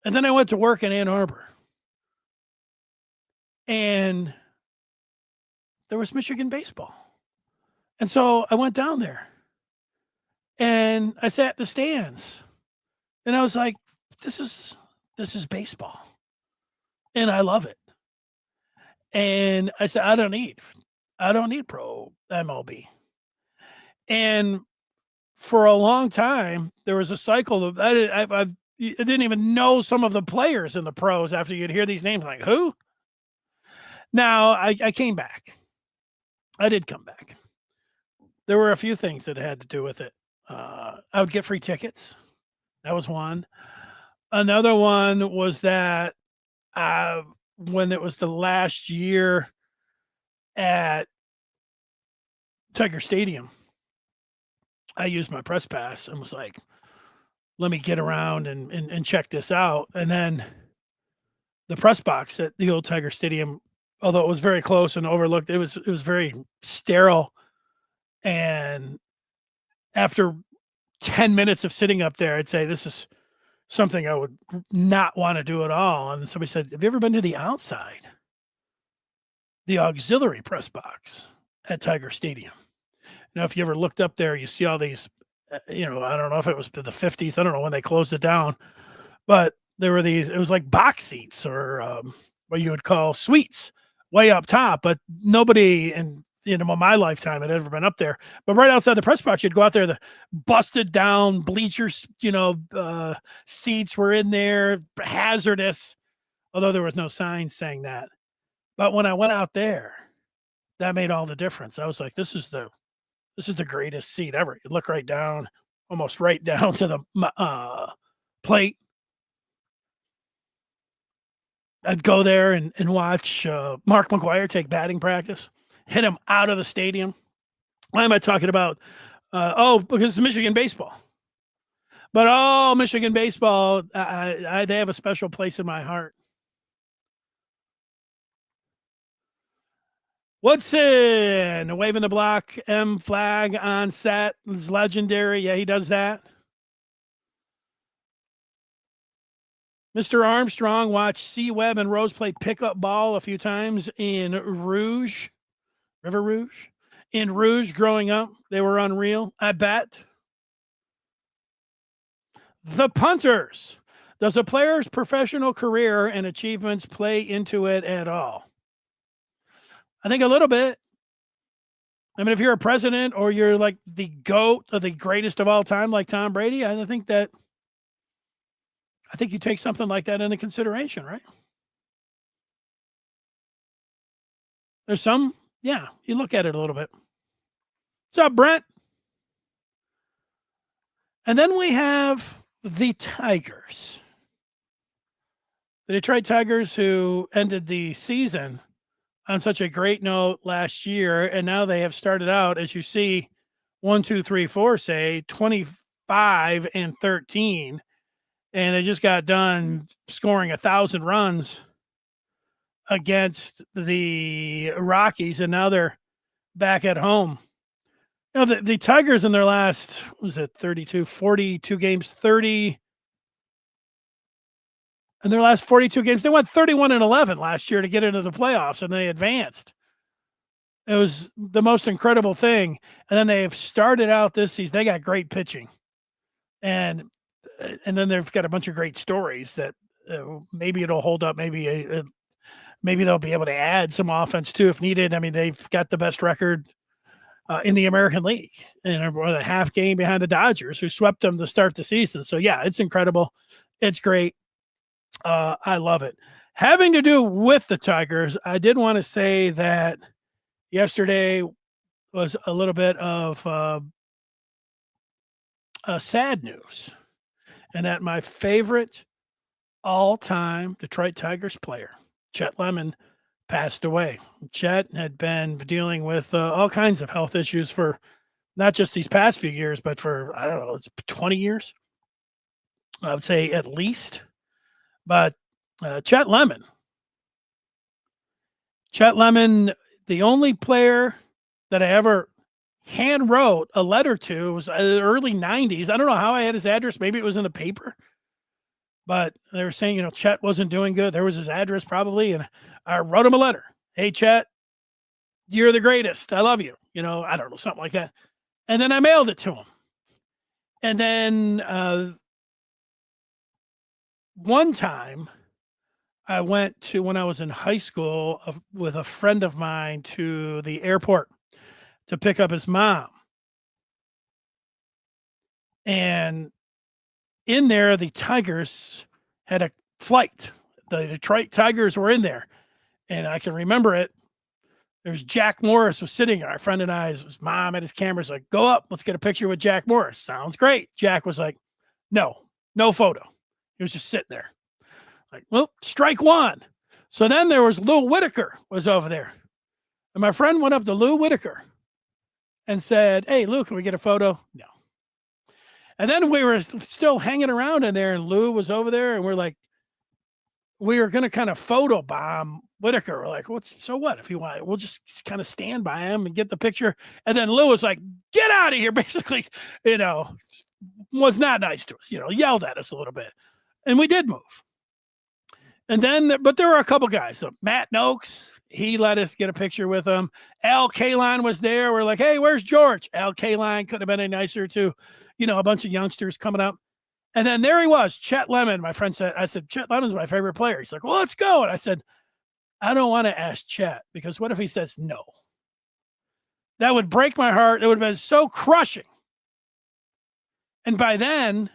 And then I went to work in Ann Arbor. And there was Michigan baseball. And so I went down there. And I sat in the stands. And I was like, this is baseball. And I love it. And I said, I don't need pro MLB. And for a long time, there was a cycle of I didn't even know some of the players in the pros after you'd hear these names. Like, who? Now I came back. I did come back. There were a few things that had to do with it. I would get free tickets. That was one. Another one was that when it was the last year at Tiger Stadium, I used my press pass and was like, let me get around and check this out. And then the press box at the old Tiger Stadium, although it was very close and overlooked, it was very sterile. And after 10 minutes of sitting up there, I'd say, this is something I would not want to do at all. And somebody said, have you ever been to the outside? The auxiliary press box at Tiger Stadium. Now, if you ever looked up there, you see all these, I don't know if it was the 50s. I don't know when they closed it down, but there were these, it was like box seats or what you would call suites way up top, but nobody in my lifetime had ever been up there. But right outside the press box, you'd go out there, the busted down bleachers, seats were in there, hazardous, although there was no sign saying that. But when I went out there, that made all the difference. I was like, this is the greatest seat ever. You look right down, almost right down to the plate. I'd go there and watch Mark McGuire take batting practice, hit him out of the stadium. Why am I talking about? Because it's Michigan baseball. But Michigan baseball, they have a special place in my heart. Woodson waving the block M flag on set is legendary. Yeah, he does that. Mr. Armstrong watched C. Webb and Rose play pickup ball a few times in Rouge, River Rouge. In Rouge growing up, they were unreal. I bet. The punters. Does a player's professional career and achievements play into it at all? I think a little bit. I mean, if you're a president or you're like the GOAT or the greatest of all time, like Tom Brady, I think you take something like that into consideration, right? There's some, yeah, you look at it a little bit. What's up, Brent? And then we have the Tigers. The Detroit Tigers, who ended the season on such a great note last year, and now they have started out, as you see, 1, 2, 3, 4, say 25-13, and they just got done scoring 1,000 runs against the Rockies, and now they're back at home. You know, the Tigers in their last, was it 42 games, 30. In their last 42 games, they went 31-11 last year to get into the playoffs, and they advanced. It was the most incredible thing. And then they've started out this season. They got great pitching, and then they've got a bunch of great stories that maybe it'll hold up. Maybe they'll be able to add some offense too if needed. I mean, they've got the best record in the American League, and are a half game behind the Dodgers, who swept them to start the season. So yeah, it's incredible. It's great. I love it. Having to do with the Tigers, I did want to say that yesterday was a little bit of sad news, and that my favorite all-time Detroit Tigers player, Chet Lemon, passed away. Chet had been dealing with all kinds of health issues for not just these past few years, but for, I don't know, it's 20 years. I would say at least. But Chet Lemon, the only player that I ever hand wrote a letter to, was early 90s. I don't know how I had his address. Maybe it was in the paper. But they were saying, Chet wasn't doing good. There was his address probably. And I wrote him a letter. Hey, Chet, you're the greatest. I love you. I don't know, something like that. And then I mailed it to him. And then one time I went to, when I was in high school, with a friend of mine, to the airport to pick up his mom. And in there, the Tigers had a flight. The Detroit Tigers were in there. And I can remember it. There's Jack Morris was sitting there. Our friend and I, his mom had his cameras, like, go up, let's get a picture with Jack Morris. Sounds great. Jack was like, no photo. He was just sitting there. Like, well, strike one. So then there was Lou Whitaker was over there. And my friend went up to Lou Whitaker and said, hey, Lou, can we get a photo? No. And then we were still hanging around in there, and Lou was over there, and we were going to kind of photobomb Whitaker. We're like, so what? If you want, we'll just kind of stand by him and get the picture. And then Lou was like, get out of here, basically, was not nice to us, yelled at us a little bit. And we did move. And then, but there were a couple guys. So Matt Noakes, he let us get a picture with him. Al Kaline was there. We're like, hey, where's George? Al Kaline couldn't have been any nicer to, a bunch of youngsters coming up. And then there he was, Chet Lemon. My friend said, I said, Chet Lemon's my favorite player. He's like, well, let's go. And I said, I don't want to ask Chet, because what if he says no? That would break my heart. It would have been so crushing. And by then,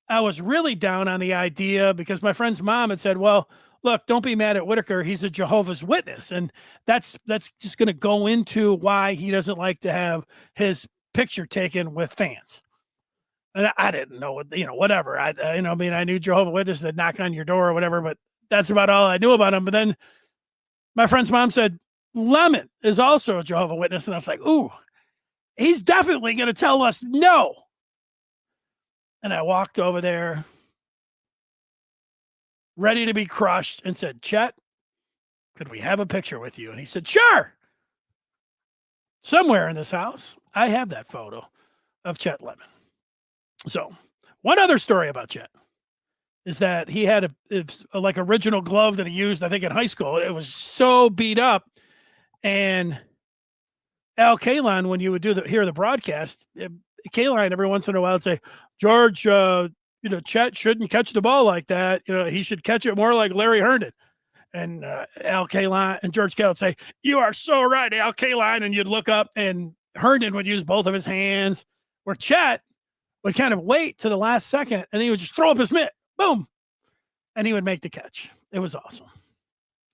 I was really down on the idea, because my friend's mom had said, well, look, don't be mad at Whitaker. He's a Jehovah's Witness. And that's just going to go into why he doesn't like to have his picture taken with fans. And I didn't know, whatever. I knew Jehovah's Witnesses that knock on your door or whatever, but that's about all I knew about him. But then my friend's mom said, Lemon is also a Jehovah's Witness. And I was like, ooh, he's definitely going to tell us no. And I walked over there, ready to be crushed, and said, Chet, could we have a picture with you? And he said, sure. somewhere in this house, I have that photo of Chet Lemon. So, one other story about Chet is that he had a like original glove that he used, I think, in high school. It was so beat up, and Al Kaline, when you would hear the broadcast, Kaline every once in a while would say, "George, Chet shouldn't catch the ball like that. He should catch it more like Larry Herndon." And Al Kaline and George Kell would say, "You are so right, Al Kaline." And you'd look up, and Herndon would use both of his hands, where Chet would kind of wait to the last second, and he would just throw up his mitt, boom, and he would make the catch. It was awesome.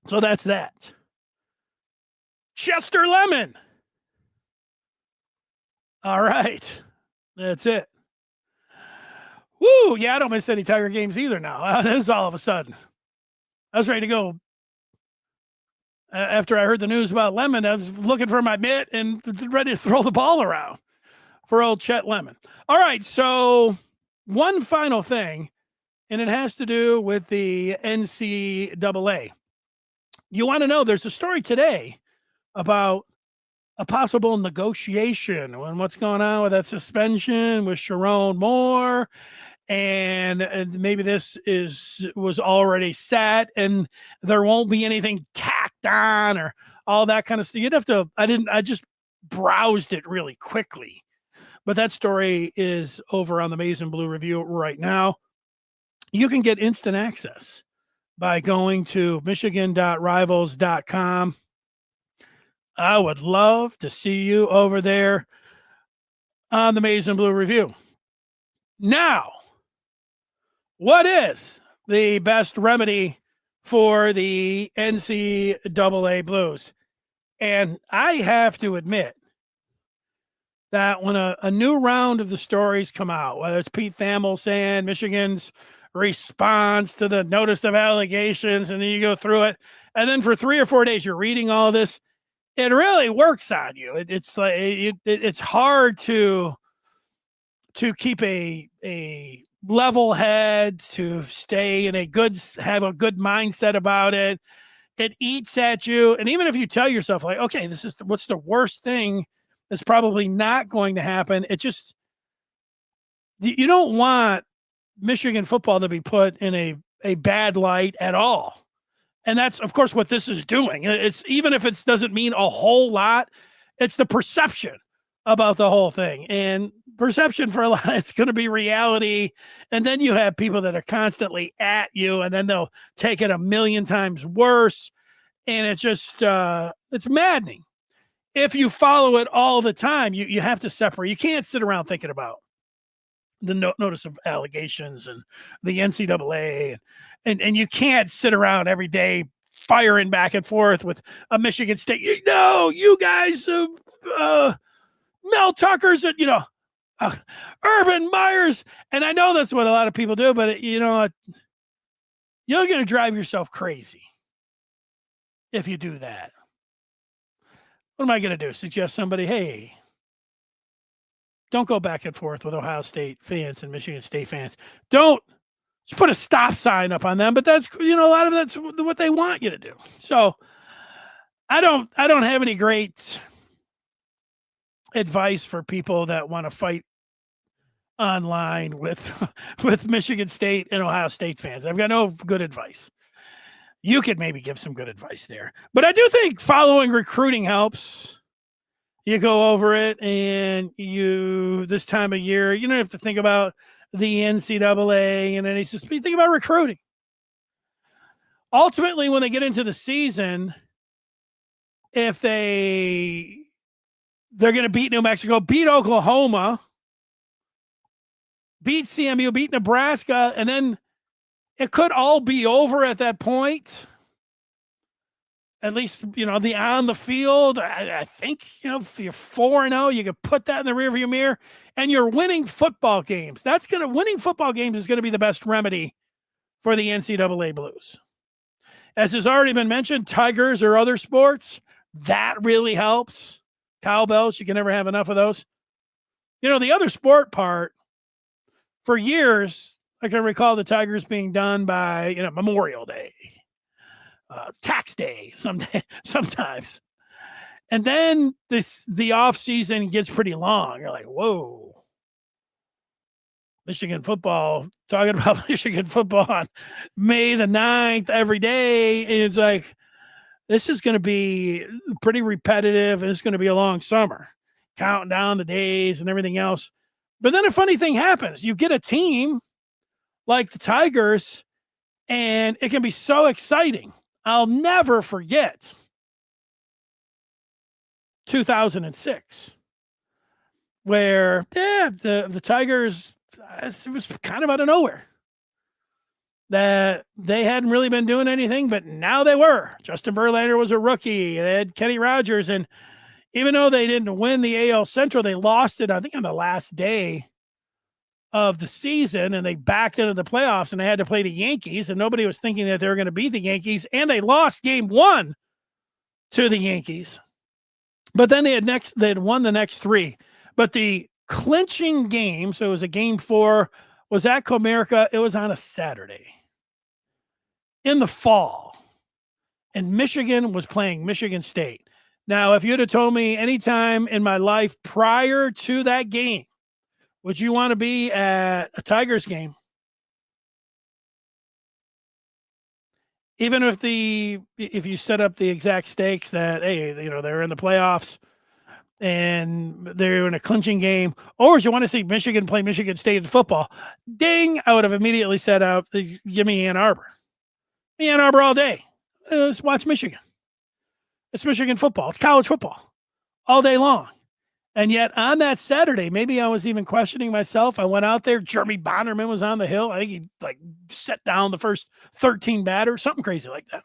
So that's that. Chester Lemon. All right. That's it. Woo! Yeah, I don't miss any Tiger games either now. This is all of a sudden. I was ready to go. After I heard the news about Lemon, I was looking for my mitt and ready to throw the ball around for old Chet Lemon. All right, so one final thing, and it has to do with the NCAA. You want to know, there's a story today about a possible negotiation and what's going on with that suspension with Sharon Moore, and maybe this was already set and there won't be anything tacked on or all that kind of stuff. You'd have to, I just browsed it really quickly, but that story is over on the Maize and Blue Review right now. You can get instant access by going to michigan.rivals.com. I would love to see you over there on the Maize and Blue Review. Now, what is the best remedy for the NCAA Blues? And I have to admit that when a new round of the stories come out, whether it's Pete Thamel saying Michigan's response to the notice of allegations, and then you go through it, and then for 3 or 4 days you're reading all this, it really works on you. It's like it's hard to keep a level head, to stay in have a good mindset about it. It eats at you, and even if you tell yourself like, okay, this is what's the worst thing that's probably not going to happen, it just, you don't want Michigan football to be put in a bad light at all. And that's, of course, what this is doing. It's, even if it doesn't mean a whole lot, it's the perception about the whole thing. And perception for a lot, it's going to be reality. And then you have people that are constantly at you, and then they'll take it a million times worse. And it's just, it's maddening. If you follow it all the time, you have to separate. You can't sit around thinking about the notice of allegations and the NCAA, and you can't sit around every day firing back and forth with a Michigan State. You guys, Mel Tucker's, Urban Meyers, and I know that's what a lot of people do, but you're going to drive yourself crazy if you do that. What am I going to do? Suggest somebody, hey, don't go back and forth with Ohio State fans and Michigan State fans. Don't just put a stop sign up on them, but that's, a lot of that's what they want you to do. So I don't have any great advice for people that want to fight online with Michigan State and Ohio State fans. I've got no good advice. You could maybe give some good advice there, but I do think following recruiting helps. You go over it, and this time of year, you don't have to think about the NCAA and any, just think about recruiting. Ultimately, when they get into the season, if they're going to beat New Mexico, beat Oklahoma, beat CMU, beat Nebraska, and then it could all be over at that point. At least, the on the field, I think, if you're 4-0, you can put that in the rearview mirror, and you're winning football games. Winning football games is going to be the best remedy for the NCAA Blues. As has already been mentioned, Tigers or other sports, that really helps. Cowbells, you can never have enough of those. The other sport part, for years, I can recall the Tigers being done by, Memorial Day. Tax day sometimes. And then the off season gets pretty long. You're like, whoa. Michigan football, talking about Michigan football on May the 9th every day. It's like, this is going to be pretty repetitive, and it's going to be a long summer, counting down the days and everything else. But then a funny thing happens. You get a team like the Tigers, and it can be so exciting. I'll never forget 2006, where the Tigers, it was kind of out of nowhere that they hadn't really been doing anything, but now they were. Justin Verlander was a rookie. They had Kenny Rogers, and even though they didn't win the AL Central, they lost it, I think, on the last day of the season, and they backed into the playoffs, and they had to play the Yankees, and nobody was thinking that they were going to beat the Yankees, and they lost game 1 to the Yankees. But then they had won the next 3. But the clinching game, so it was a game 4, was at Comerica. It was on a Saturday in the fall, and Michigan was playing Michigan State. Now, if you'd have told me any time in my life prior to that game, would you want to be at a Tigers game? Even if you set up the exact stakes that, hey, they're in the playoffs and they're in a clinching game, or do you want to see Michigan play Michigan State in football? Ding! I would have immediately set up, give me Ann Arbor. Ann Arbor all day. Let's watch Michigan. It's Michigan football. It's college football all day long. And yet on that Saturday, maybe I was even questioning myself. I went out there. Jeremy Bonderman was on the hill. I think he set down the first 13 batters, something crazy like that.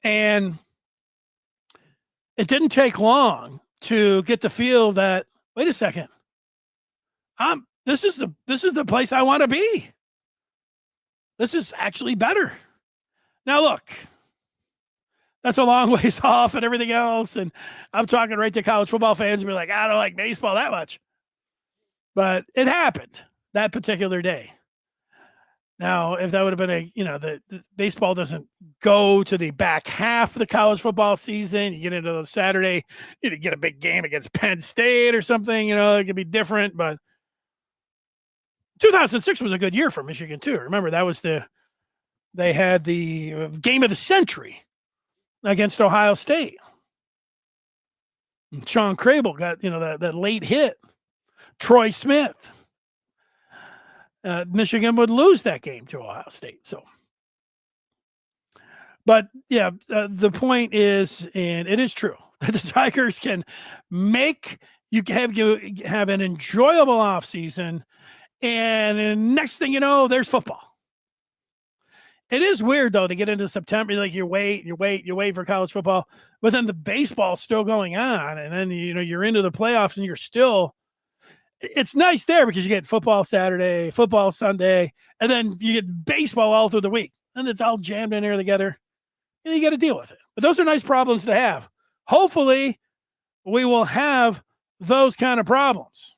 And it didn't take long to get the feel that, wait a second, this is the place I want to be. This is actually better. Now look, that's a long ways off and everything else. And I'm talking right to college football fans and be like, I don't like baseball that much. But it happened that particular day. Now, if that would have been the baseball doesn't go to the back half of the college football season, you get into the Saturday, you get a big game against Penn State or something, it could be different. But 2006 was a good year for Michigan too. Remember, that was they had the game of the century against Ohio State. And Sean Crable got, that late hit. Troy Smith. Michigan would lose that game to Ohio State. So, but yeah, the point is, and it is true, that the Tigers can make you have an enjoyable offseason, and next thing you know, there's football. It is weird, though, to get into September. Like you wait for college football, but then the baseball's still going on. And then, you're into the playoffs and you're still, it's nice there because you get football Saturday, football Sunday, and then you get baseball all through the week. And it's all jammed in there together. And you got to deal with it. But those are nice problems to have. Hopefully, we will have those kind of problems.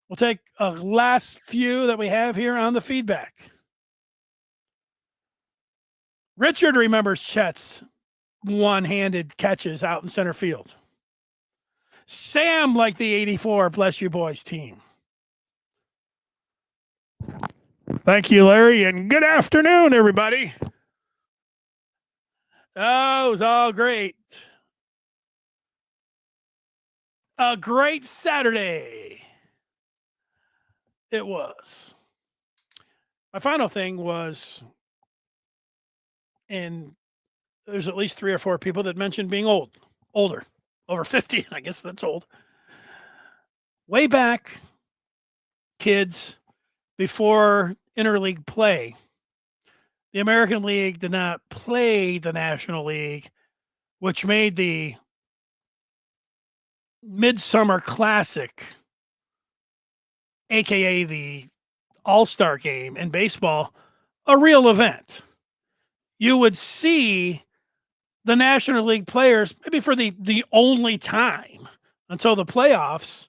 We'll take a last few that we have here on the feedback. Richard remembers Chet's one-handed catches out in center field. Sam liked the 84 Bless You Boys team. Thank you, Larry, and good afternoon, everybody. Oh, it was all great. A great Saturday. It was. My final thing was, and there's at least 3 or 4 people that mentioned being older, over 50. I guess that's old. Way back, kids, before interleague play, the American League did not play the National League, which made the Midsummer Classic, aka the All-Star Game in baseball, a real event. You would see the National League players maybe for the only time until the playoffs,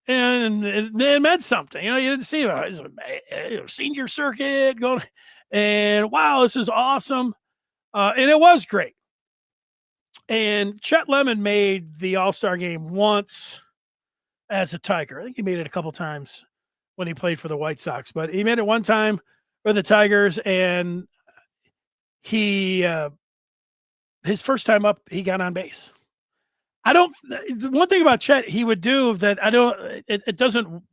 and it meant something. You didn't see a senior circuit going, and wow, this is awesome, and it was great. And Chet Lemon made the All-Star game once as a Tiger. I think he made it a couple times when he played for the White Sox, but he made it one time for the Tigers, and he his first time up, he got on base. The one thing about Chet he would do that it doesn't,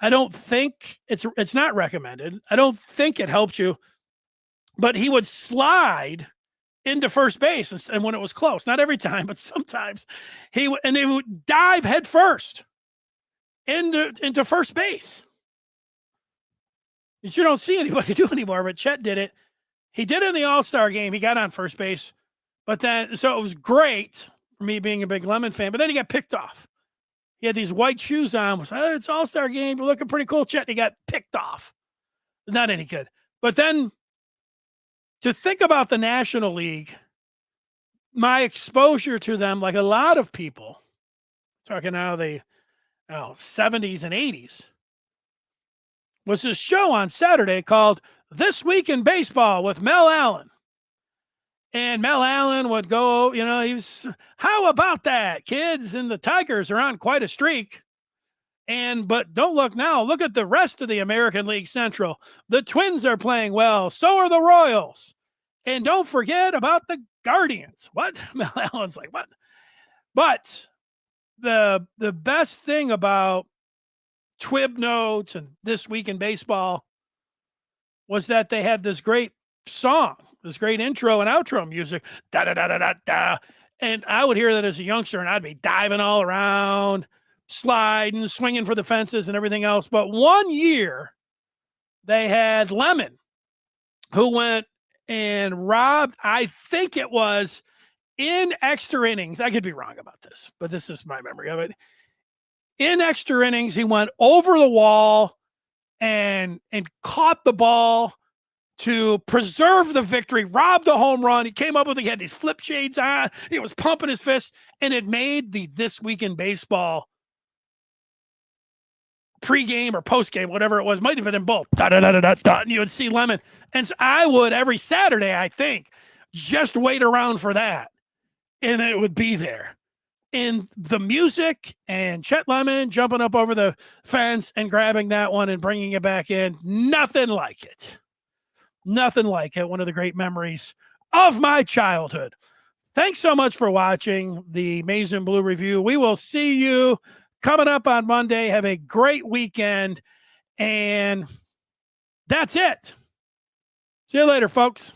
I don't think it's not recommended. I don't think it helped you, but he would slide into first base, and when it was close, not every time, but sometimes he would dive head first into first base. Which you don't see anybody do anymore, but Chet did it. He did it in the All-Star game. He got on first base, but then, so it was great for me being a big Lemon fan, but then he got picked off. He had these white shoes on. Was, it's All-Star game. You're looking pretty cool, Chet. And he got picked off. Not any good. But then to think about the National League, my exposure to them, like a lot of people, talking now the 70s and 80s, was this show on Saturday called This Week in Baseball with Mel Allen. And Mel Allen would go, how about that, kids? And the Tigers are on quite a streak. But don't look now. Look at the rest of the American League Central. The Twins are playing well. So are the Royals. And don't forget about the Guardians. What? Mel Allen's like, what? But the best thing about Twib Notes and This Week in Baseball was that they had this great song, this great intro and outro music, da da da da da da. And I would hear that as a youngster, and I'd be diving all around, sliding, swinging for the fences and everything else. But one year, they had Lemon, who went and robbed, I think it was in extra innings. I could be wrong about this, but this is my memory of it. In extra innings, he went over the wall and caught the ball to preserve the victory, robbed the home run. He came up with, he had these flip shades on. He was pumping his fist, and it made the This Week in Baseball pregame or postgame, whatever it was, might have been in both. Da, da, da, da, da, da, and you would see Lemon. And so I would every Saturday, I think, just wait around for that, and it would be there. In the music and Chet Lemon jumping up over the fence and grabbing that one and bringing it back in. Nothing like it. Nothing like it. One of the great memories of my childhood. Thanks so much for watching the Maize and Blue review. We will see you coming up on Monday. Have a great weekend. And that's it. See you later, folks.